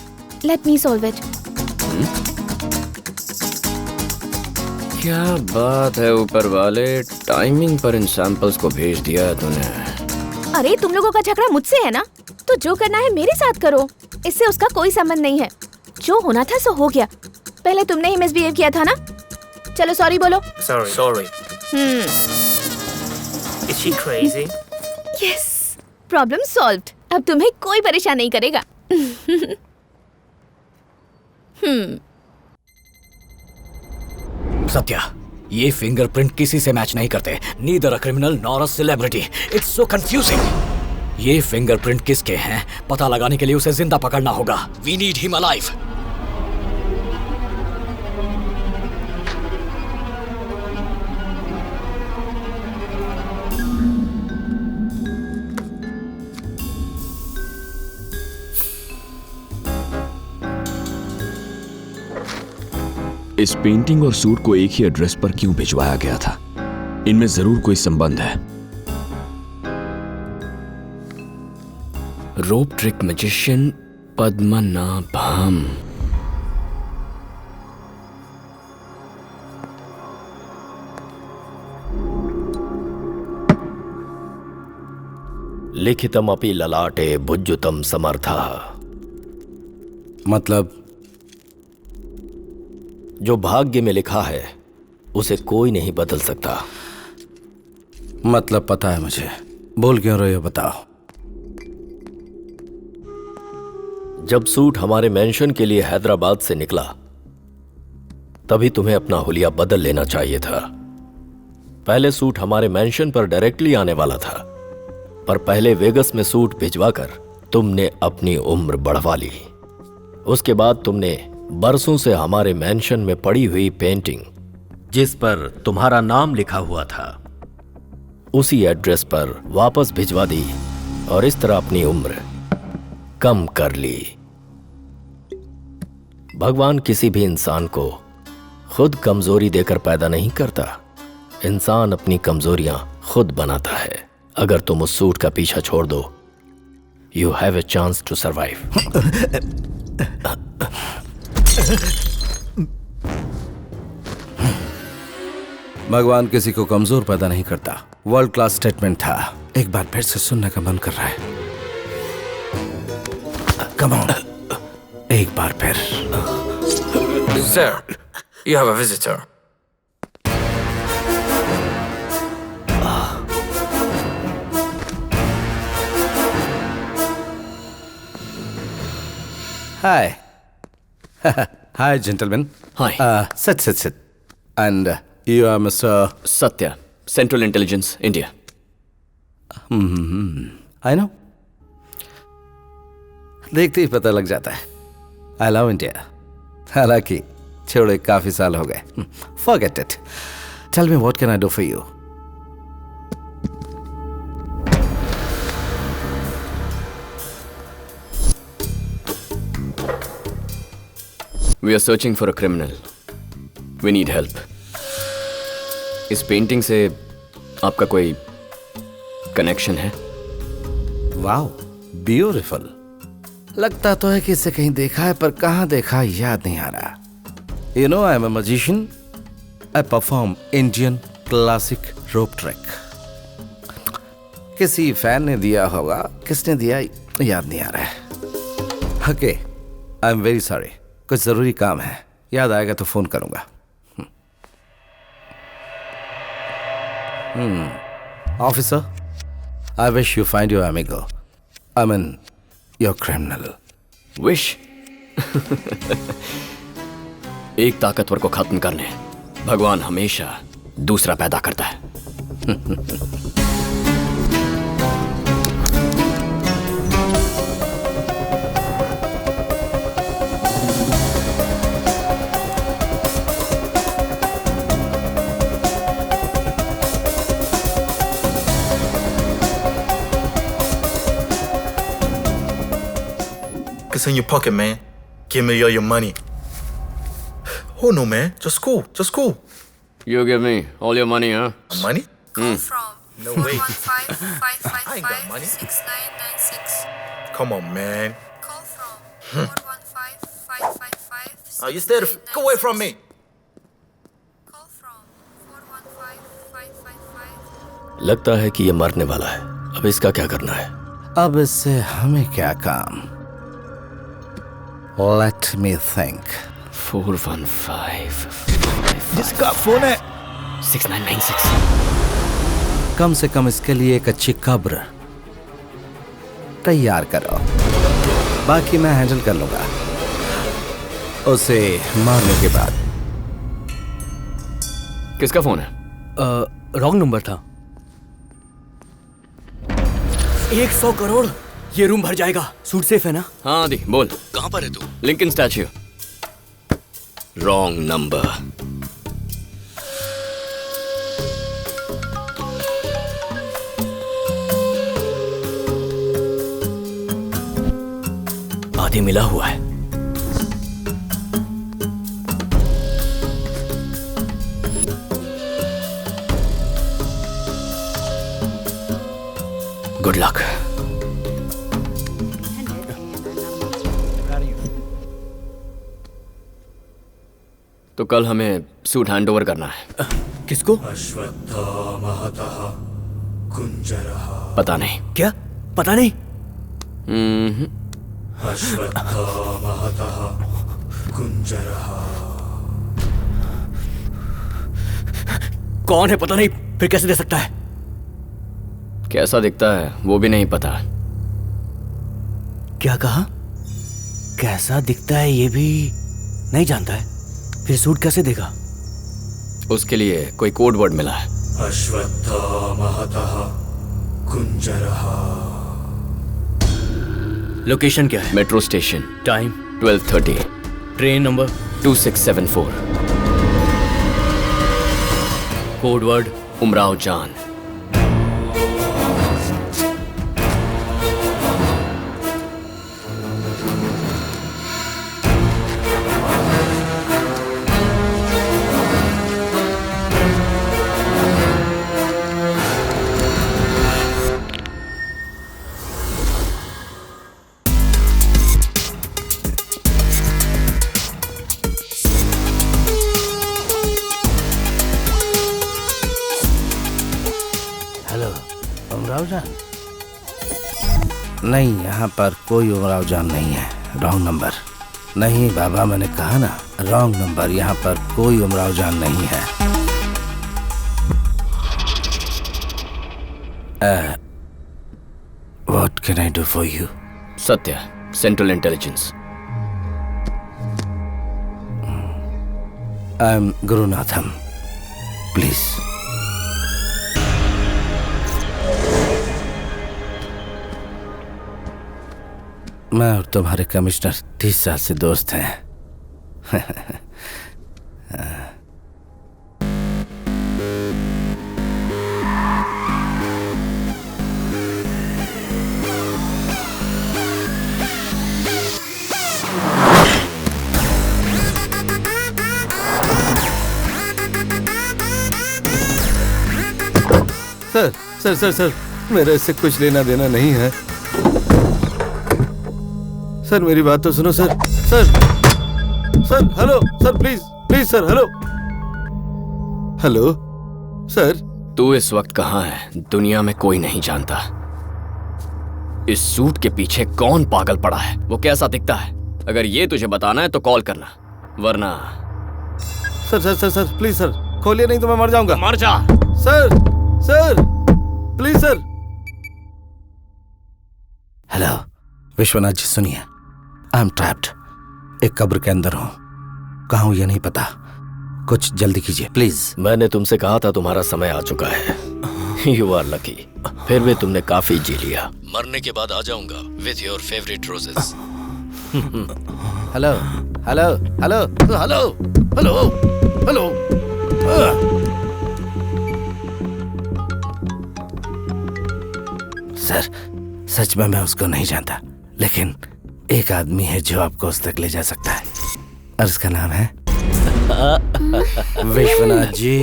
Let me solve it. क्या बात है ऊपर वाले, टाइमिंग पर इन सैंपल्स को भेज दिया है तूने। अरे तुम लोगों का झगड़ा मुझसे है ना, तो जो करना है मेरे साथ करो, इससे उसका कोई संबंध नहीं है। जो होना था सो हो गया। पहले तुमने ही मिसबिहेव किया था ना। चलो सॉरी बोलो। Sorry. Is she crazy? Yes. Problem solved. अब तुम्हें कोई परेशान नहीं करेगा। सत्या, ये फिंगरप्रिंट किसी से मैच नहीं करते। Neither a criminal nor a celebrity. It's so confusing. ये फिंगरप्रिंट किसके हैं पता लगाने के लिए उसे जिंदा पकड़ना होगा। We need him alive. इस पेंटिंग और सूट को एक ही एड्रेस पर क्यों भिजवाया गया था? इनमें जरूर कोई संबंध है। रोप ट्रिक मैजिशियन पद्मनाभम। लिखितमपि ललाटे भुज्युतम समर्थः। मतलब जो भाग्य में लिखा है उसे कोई नहीं बदल सकता। मतलब पता है मुझे, बोल क्यों रहे हो बताओ। जब सूट हमारे मेंशन के लिए हैदराबाद से निकला तभी तुम्हें अपना हुलिया बदल लेना चाहिए था। पहले सूट हमारे मेंशन पर डायरेक्टली आने वाला था, पर पहले वेगस में सूट भिजवाकर तुमने अपनी उम्र बढ़वा ली। उसके बाद तुमने बरसों से हमारे मेंशन में पड़ी हुई पेंटिंग जिस पर तुम्हारा नाम लिखा हुआ था उसी एड्रेस पर वापस भिजवा दी और इस तरह अपनी उम्र कम कर ली। भगवान किसी भी इंसान को खुद कमजोरी देकर पैदा नहीं करता, इंसान अपनी कमजोरियां खुद बनाता है। अगर तुम उस सूट का पीछा छोड़ दो, you have a chance to survive. भगवान किसी को कमजोर पैदा नहीं करता। वर्ल्ड क्लास स्टेटमेंट था, एक बार फिर से सुनने का मन कर रहा है। कम ऑन, एक बार फिर। Sir, you have a visitor. Hi. Hi, gentlemen. Hi. Sit. And you are Mr. Satya, Central Intelligence, India. I know. देखते ही पता लग जाता है। I love India. हालांकि छोड़े काफी साल हो गए। Forget it. Tell me what can I do for you? We are searching for a criminal. We need help. इस पेंटिंग से आपका कोई कनेक्शन है? Wow, beautiful. लगता तो है कि इसे कहीं देखा है, पर कहाँ देखा याद नहीं आ रहा। You know, I am a magician. I perform Indian classic rope trick. किसी फैन ने दिया होगा, किसने दिया याद नहीं आ रहा है। Okay, I am very sorry. कुछ जरूरी काम है, याद आएगा तो फोन करूंगा। Officer, I wish you find your amigo. I mean, your criminal. Wish? एक ताकतवर को खत्म करने भगवान हमेशा दूसरा पैदा करता है। It's in your pocket, man. Give me all your money. Oh no, man. Just cool. You give me all your money, huh? Money? No way. 415-555-6996. I ain't got money. Come on, man. Call from 415-555. Oh, you stay go away from me. Call from 415-555. लगता है कि ये मरने वाला है। अब इसका क्या करना है? अब इससे हमें क्या काम? Let me think. 415 जिसका फोन है 6996। कम से कम इसके लिए एक अच्छी कब्र तैयार करो, बाकी मैं हैंडल कर लूंगा उसे मारने के बाद। किसका फोन है? रॉन्ग नंबर था। 100 करोड़, ये रूम भर जाएगा। सूट सेफ है ना? हाँ आदि, बोल। कहाँ पर है तू? Lincoln statue. Wrong number. आदि मिला हुआ है। Good luck. तो कल हमें सूट हैंड ओवर करना है। किसको? पता नहीं। क्या पता नहीं? कौन है पता नहीं, फिर कैसे दे सकता है? कैसा दिखता है वो भी नहीं पता। क्या कहा? कैसा दिखता है ये भी नहीं जानता है, फिर सूट कैसे देगा? उसके लिए कोई कोड वर्ड मिला है। लोकेशन क्या है? Metro station. Time 12:30। Train number 2674। Code word Umrao जान। उमराव जान? नहीं, यहाँ पर कोई उमराव जान नहीं है। Wrong number. नहीं बाबा, मैंने कहा ना, रॉन्ग नंबर। यहाँ पर कोई उमराव जान नहीं है। What can I do for you? सत्य, central intelligence. I am Gurunatham. Please. मैं और तुम्हारे कमिश्नर 30 साल से दोस्त हैं। सर सर सर सर, मेरे इससे कुछ लेना देना नहीं है। सर मेरी बात तो सुनो sir. Sir sir hello sir, please please sir, hello hello sir. तू इस वक्त कहाँ है? दुनिया में कोई नहीं जानता इस सूट के पीछे कौन पागल पड़ा है, वो कैसा दिखता है। अगर ये तुझे बताना है तो कॉल करना, वरना। Sir sir sir sir please sir, खोलिए नहीं तो मैं मर जाऊंगा। मर जा। Sir sir please sir. Hello Vishwanath ji, सुनिए। आई एम ट्रैप्ड, एक कब्र के अंदर हूं। कहाँ हूं ये नहीं पता, कुछ जल्दी कीजिए प्लीज। मैंने तुमसे कहा था तुम्हारा समय आ चुका है। You are lucky. फिर भी तुमने काफी जी लिया। मरने के बाद आ जाऊंगा with your favourite roses. Hello hello hello hello hello hello. Sir सच में मैं उसको नहीं जानता, लेकिन एक आदमी है जो आपको उस तक ले जा सकता है, और उसका नाम है विश्वनाथ जी।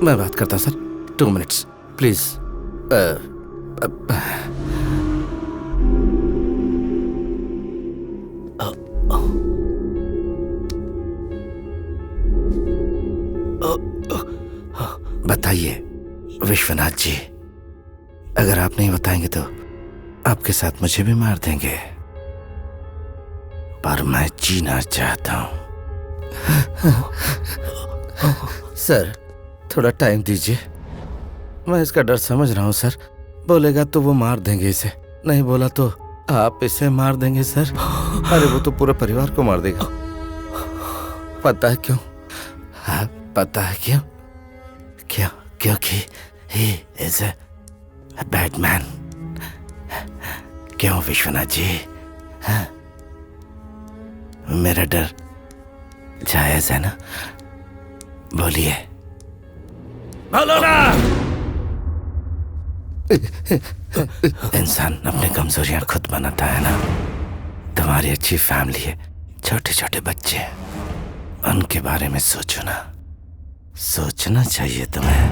मैं बात करता हूँ सर, 2 मिनट्स प्लीज। बताइए विश्वनाथ जी, अगर आप नहीं बताएंगे तो आपके साथ मुझे भी मार देंगे, पर मैं जीना चाहता हूं। सर थोड़ा टाइम दीजिए, मैं इसका डर समझ रहा हूं सर। बोलेगा तो वो मार देंगे इसे, नहीं बोला तो आप इसे मार देंगे सर। अरे वो तो पूरे परिवार को मार देगा। पता है क्यों? हाँ पता है क्यों? क्यों? क्योंकि he is a bad man। क्यों विश्वनाथ जी? हाँ? मेरा डर जायज है ना? बोलिए। बोलो ना। इंसान अपनी कमजोरियां खुद बनाता है ना। तुम्हारी अच्छी फैमिली है, छोटे छोटे बच्चे, उनके बारे में सोचो ना, सोचना चाहिए तुम्हें।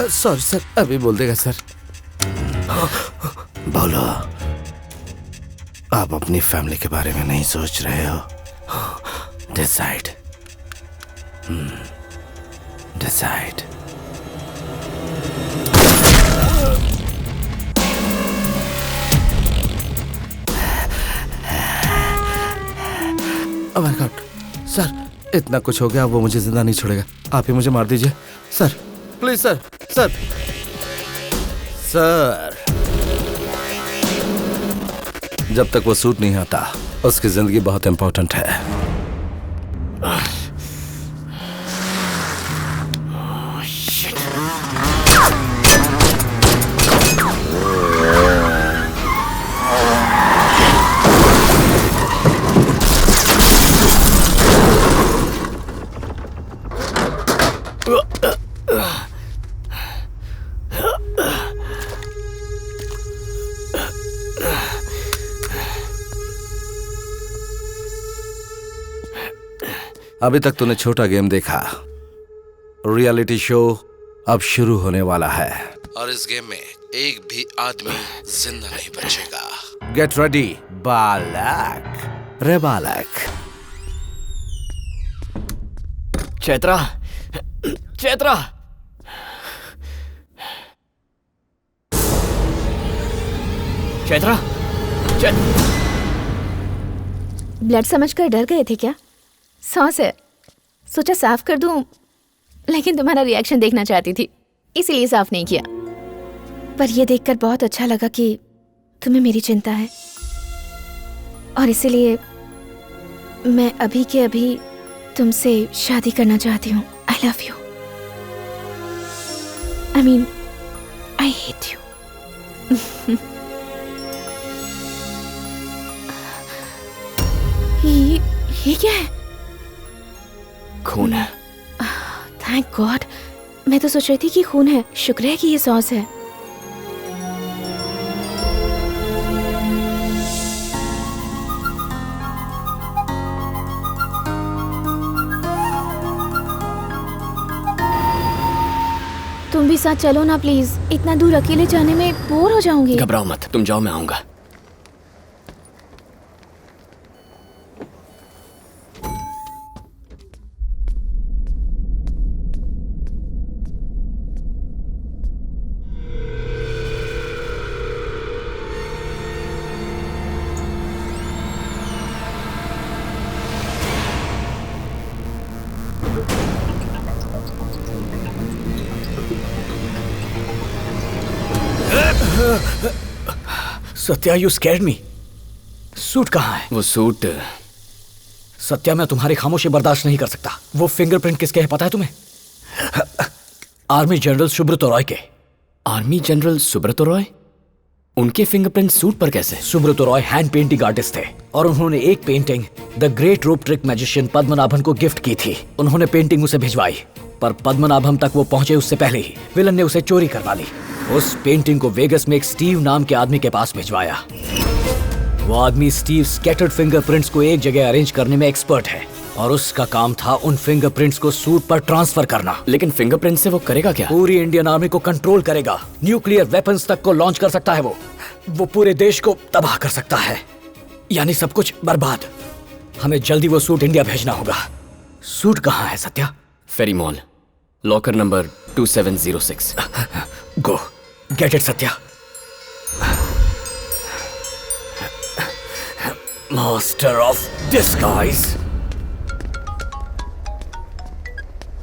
सॉरी सर, अभी बोल देगा सर। बोलो, आप अपनी फैमिली के बारे में नहीं सोच रहे हो? Decide, decide. Oh my God sir, इतना कुछ हो गया, वो मुझे जिंदा नहीं छोड़ेगा। आप ही मुझे मार दीजिए sir, please sir. Sir sir जब तक वो सूट नहीं आता, उसकी जिंदगी बहुत इंपॉर्टेंट है। अभी तक तूने छोटा गेम देखा, रियलिटी शो अब शुरू होने वाला है, और इस गेम में एक भी आदमी जिंदा नहीं बचेगा। गेट रेडी बालक। रे बालक, चैत्रा, चैत्रा। चैत्रा, ब्लड समझकर डर गए थे क्या? सॉस है, सोचा साफ कर दूं, लेकिन तुम्हारा रिएक्शन देखना चाहती थी, इसीलिए साफ नहीं किया। पर यह देखकर बहुत अच्छा लगा कि तुम्हें मेरी चिंता है, और इसीलिए मैं अभी के अभी तुमसे शादी करना चाहती हूँ। I love you. I mean I hate you. ये क्या है? खून है। Thank God. मैं तो सोच रही थी कि खून है। शुक्र है कि ये सॉस है। तुम भी साथ चलो ना प्लीज। इतना दूर अकेले जाने में बोर हो जाऊंगी। घबराओ मत, तुम जाओ, मैं आऊंगा। Satya, you scared me. Suit कहाँ है? वो सूट। सत्या, मैं तुम्हारी खामोशी बर्दाश्त नहीं कर सकता। वो फिंगरप्रिंट किसके है पता है तुम्हें? आर्मी जनरल सुब्रतो रॉय के। Army general Subroto Roy? उनके फिंगरप्रिंट सूट पर कैसे? Subroto Roy hand painting artist थे और उन्होंने एक painting the great rope trick magician Padmanabhan को गिफ्ट की थी। उन्होंने पेंटिंग उसे भिजवाई, पर पद्मनाभम तक वो पहुंचे उससे पहले ही विलन ने उसे चोरी करवा ली। उस पेंटिंग को वेगस में एक स्टीव नाम के आदमी के पास भिजवाया। वो आदमी स्टीव स्कैटर्ड फिंगरप्रिंट्स को एक जगह अरेंज करने में एक्सपर्ट है और उसका काम था उन फिंगरप्रिंट्स को सूट पर ट्रांसफर करना। लेकिन फिंगरप्रिंट से वो करेगा क्या? पूरी इंडियन आर्मी को कंट्रोल करेगा। न्यूक्लियर वेपन्स तक को लॉन्च कर सकता है। वो पूरे देश को तबाह कर सकता है, यानी सब कुछ बर्बाद। हमें जल्दी वो सूट इंडिया भेजना होगा। सूट कहाँ है Satya? Ferry mall, locker number 2706। Go get it Satya. Master of disguise.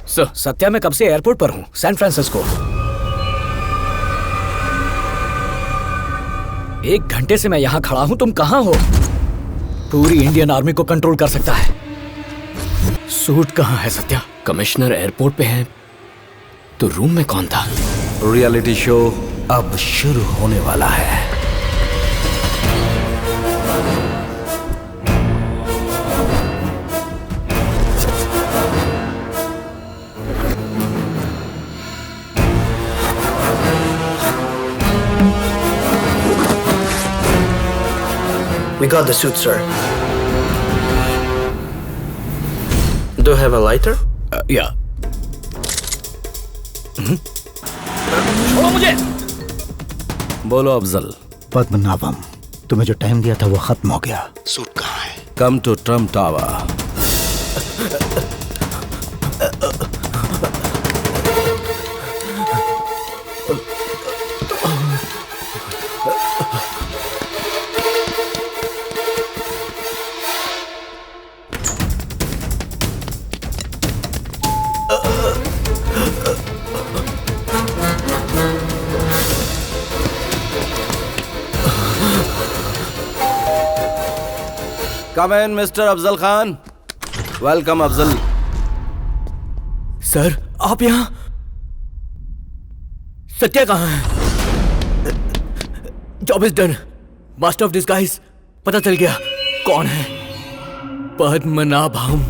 Satya, मैं कब से एयरपोर्ट पर हूं, सैन फ्रांसिस्को। 1 घंटे से मैं यहां खड़ा हूं, तुम कहां हो? पूरी इंडियन आर्मी को कंट्रोल कर सकता है। सूट कहां है सत्या? कमिश्नर एयरपोर्ट पे हैं, तो रूम में कौन था? रियलिटी शो अब शुरू होने वाला है। We got the suit, sir. Do you have a lighter? Yeah. छोड़ो मुझे। बोलो अफजल। पद्मनाभम, तुम्हें जो टाइम दिया था वो खत्म हो गया। सूट कहाँ है? Come to Trump tower. Come in, Mr. Afzal Khan. Welcome Afzal. Sir, आप यहाँ? सत्या कहाँ है? Job is done. Master of disguise पता चल गया कौन है। Padmanabham,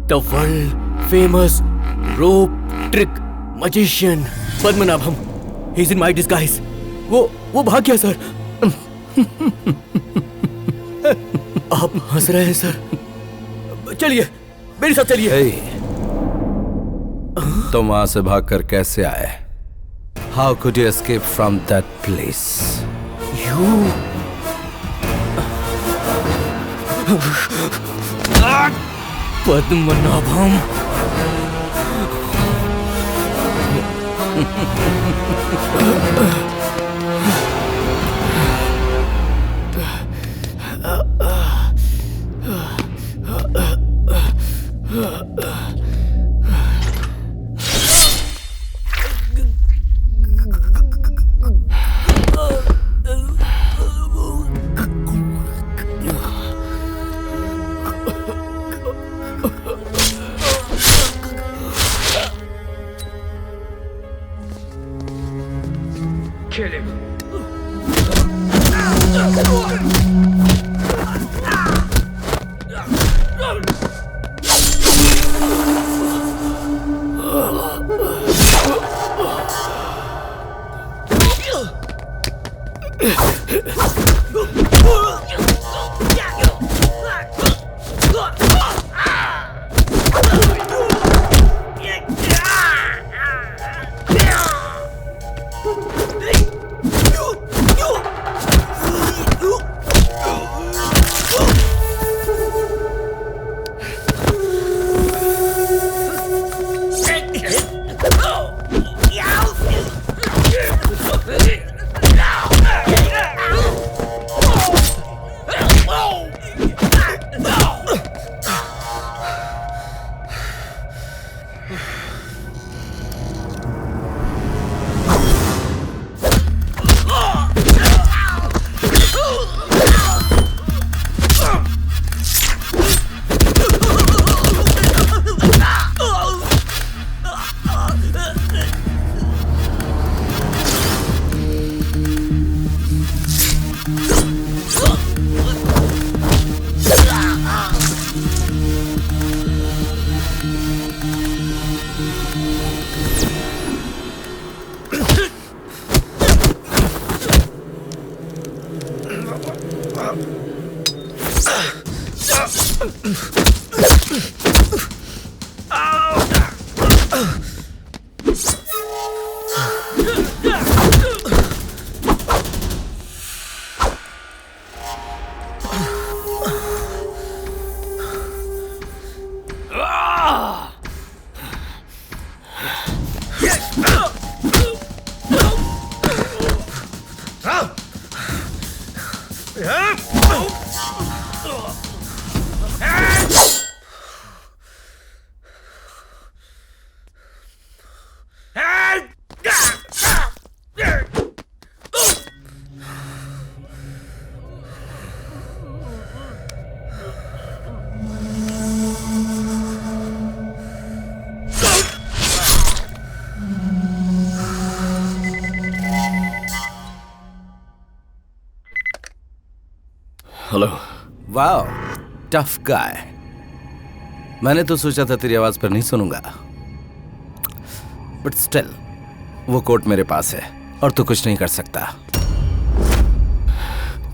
the world famous rope trick magician Padmanabham. He is in my disguise. वो भाग गया सर। आप हंस रहे हैं सर। चलिए मेरे साथ चलिए। तुम वहां से भागकर कैसे आए? How could you escape from that place? You Padmanabham. Kill him. Hello. Wow, tough guy. मैंने तो सोचा था तेरी आवाज पर नहीं सुनूंगा, बट स्टिल वो कोट मेरे पास है और तू कुछ नहीं कर सकता।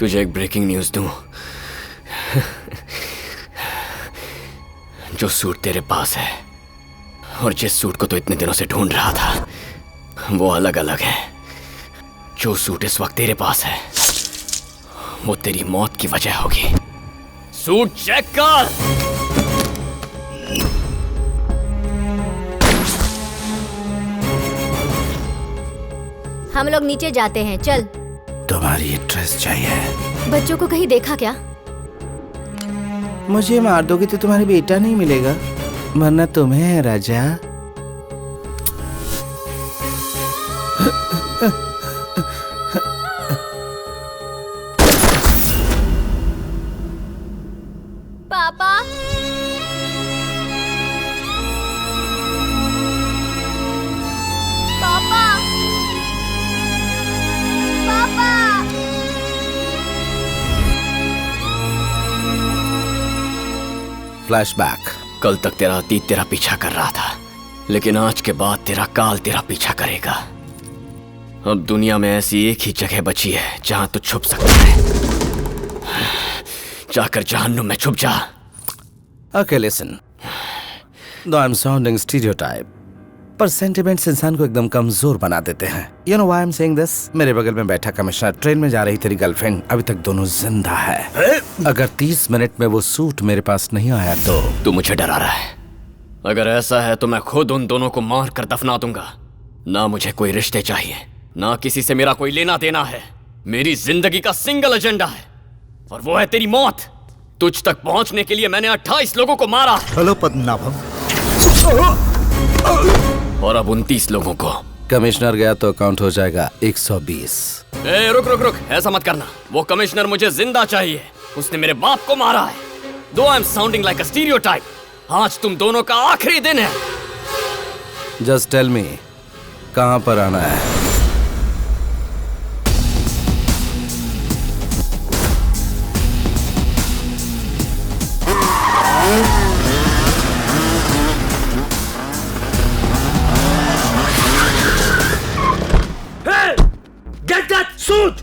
तुझे एक ब्रेकिंग न्यूज दूं? जो सूट तेरे पास है और जिस सूट को तू इतने दिनों से ढूंढ रहा था वो अलग अलग है। जो सूट इस वक्त तेरे पास है वो तेरी मौत की वजह होगी। सूट चेक कर। हम लोग नीचे जाते हैं, चल। तुम्हारी ड्रेस चाहिए? बच्चों को कहीं देखा क्या? मुझे मार दोगे तो तुम्हारा बेटा नहीं मिलेगा, वरना तुम्हें है राजा। पापा, पापा, पापा। फ्लैशबैक। कल तक तेरा अतीत तेरा पीछा कर रहा था, लेकिन आज के बाद तेरा काल तेरा पीछा करेगा। अब दुनिया में ऐसी एक ही जगह बची है जहां तू छुप सकता है। जाकर जहन्नुम में छुप जा। Okay, listen. Though I'm sounding stereotype, पर सेंटिमेंट्स इंसान को एकदम कमजोर बना देते हैं। You know why I'm saying this? मेरे बगल में बैठा कमिश्नर, ट्रेन में जा रही तेरी गर्लफ्रेंड, अभी तक दोनों जिंदा है। अगर 30 मिनट में वो सूट मेरे पास नहीं आया तो तू मुझे डरा रहा है। अगर ऐसा है तो मैं खुद उन दोनों को मार कर दफना दूंगा। ना मुझे कोई रिश्ते चाहिए, ना किसी से मेरा कोई लेना देना है। मेरी जिंदगी का सिंगल एजेंडा है और वो है तेरी मौत। तुझ तक पहुंचने के लिए मैंने 28 लोगों को मारा है। हेलो पद्मनाभम। और अब 29 लोगों को। कमिश्नर गया तो काउंट हो जाएगा 120। रुक रुक रुक, ऐसा मत करना। वो कमिश्नर मुझे जिंदा चाहिए। उसने मेरे बाप को मारा है। दो I am sounding like a stereotype, आज तुम दोनों का आखिरी दिन है। जस्ट टेल मी, कहां पर आना है? Hey! Get that suit!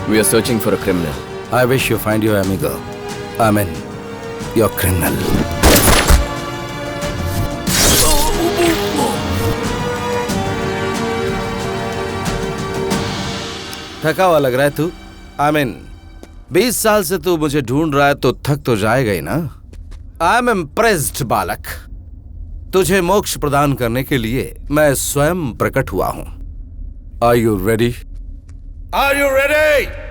We are searching for a criminal. I wish you find your amigo. I mean, your criminal. थका हुआ लग रहा है तू? I mean, 20 साल से तू मुझे ढूंढ रहा है तो थक तो जाएगा ही ना? I am impressed, बालक। तुझे मोक्ष प्रदान करने के लिए मैं स्वयं प्रकट हुआ हूं। Are you ready? Are you ready?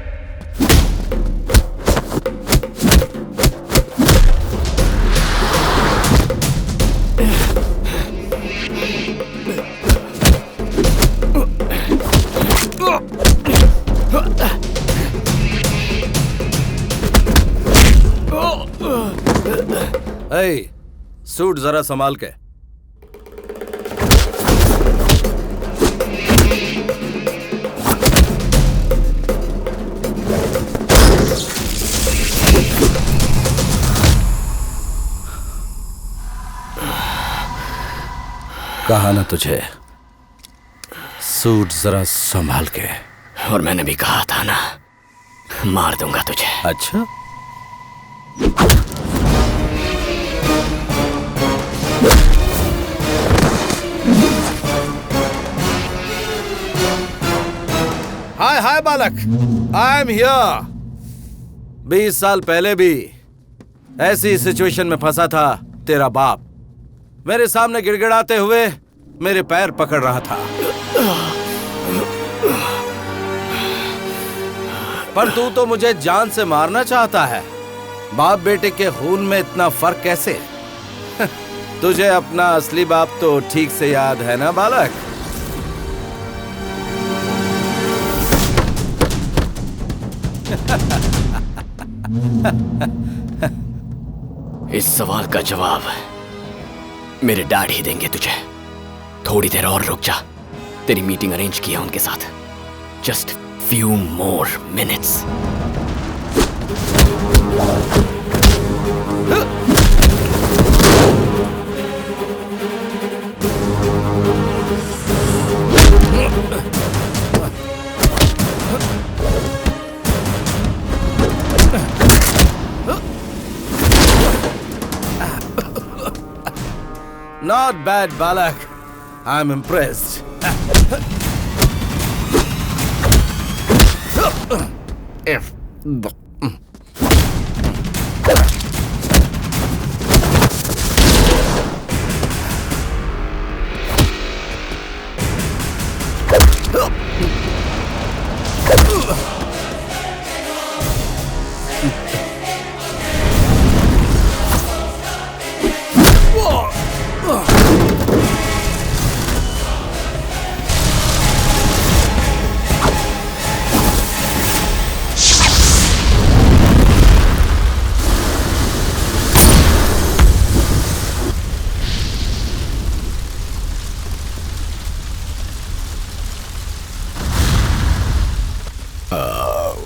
Hey, suit जरा संभाल के। कहा ना तुझे, सूट जरा संभाल के। और मैंने भी कहा था ना, मार दूंगा तुझे। अच्छा, हाय हाय बालक, आई एम हियर। 20 साल पहले भी ऐसी सिचुएशन में फंसा था तेरा बाप। मेरे सामने गिड़गिड़ाते हुए मेरे पैर पकड़ रहा था, पर तू तो मुझे जान से मारना चाहता है। बाप बेटे के खून में इतना फर्क कैसे? तुझे अपना असली बाप तो ठीक से याद है ना बालक? इस सवाल का जवाब मेरे डैड ही देंगे तुझे। थोड़ी देर और रुक जा, तेरी मीटिंग अरेंज किया उनके साथ। Just few more minutes. Not bad, Balak. I'm impressed.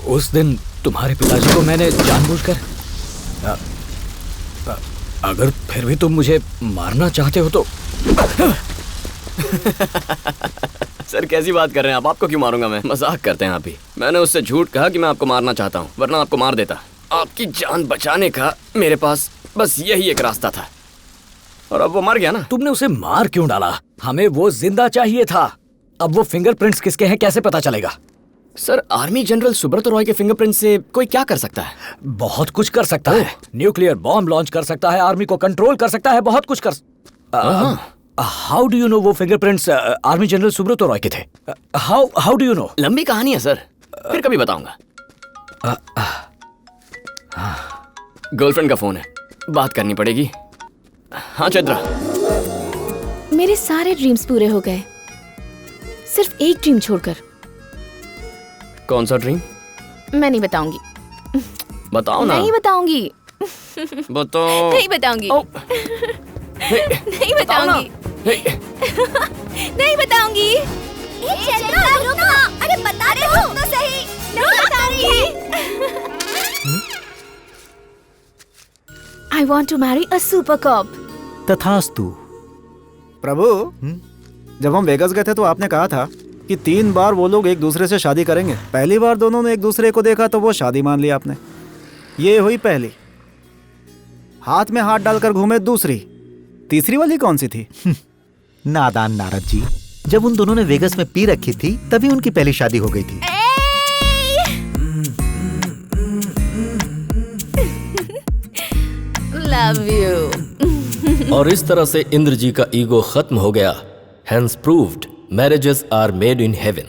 उस दिन तुम्हारे पिताजी को मैंने जानबूझकर अगर फिर भी तुम मुझे मारना चाहते हो तो सर कैसी बात कर रहे हैं आप? आपको क्यों मारूंगा मैं? मजाक करते हैं आप भी। मैंने उससे झूठ कहा कि मैं आपको मारना चाहता हूँ, वरना आपको मार देता। आपकी जान बचाने का मेरे पास बस यही एक रास्ता था, और अब वो मर गया ना। तुमने उसे मार क्यों डाला? हमें वो जिंदा चाहिए था। अब वो फिंगरप्रिंट्स किसके हैं कैसे पता चलेगा? Sir army general Subrata Roy के फिंगरप्रिंट से कोई क्या कर सकता है? बहुत कुछ कर सकता है। न्यूक्लियर बॉम्ब लॉन्च कर सकता है, आर्मी को कंट्रोल कर सकता है, बहुत कुछ कर। हाउ डू यू नो वो fingerprints army general Subrata Roy के थे? How do you know? लंबी कहानी है सर, फिर कभी बताऊंगा। गर्लफ्रेंड का फोन है, बात करनी पड़ेगी। हाँ चैत्रा। मेरे सारे ड्रीम्स पूरे हो गए, सिर्फ एक ड्रीम छोड़कर। कौन सा ड्रीम? मैं नहीं बताऊंगी। बताओ ना। नहीं बताऊंगी। बताओ। नहीं बताऊंगी। नहीं बताऊंगी। नहीं बताऊंगी। अरे बता दे तो सही। नहीं बताऊंगी। I want to marry a super cop. तथास्तु। प्रभु, जब हम वेगास गए थे तो आपने कहा था कि 3 बार वो लोग एक दूसरे से शादी करेंगे। पहली बार दोनों ने एक दूसरे को देखा तो वो शादी मान ली आपने। ये हुई पहली। हाथ में हाथ डालकर घूमे दूसरी। तीसरी वाली कौन सी थी? नादान नारद जी, जब उन दोनों ने वेगस में पी रखी थी तभी उनकी पहली शादी हो गई थी। Love you. और इस तरह से इंद्र जी का ईगो खत्म हो गया। Hence proved marriages are made in heaven.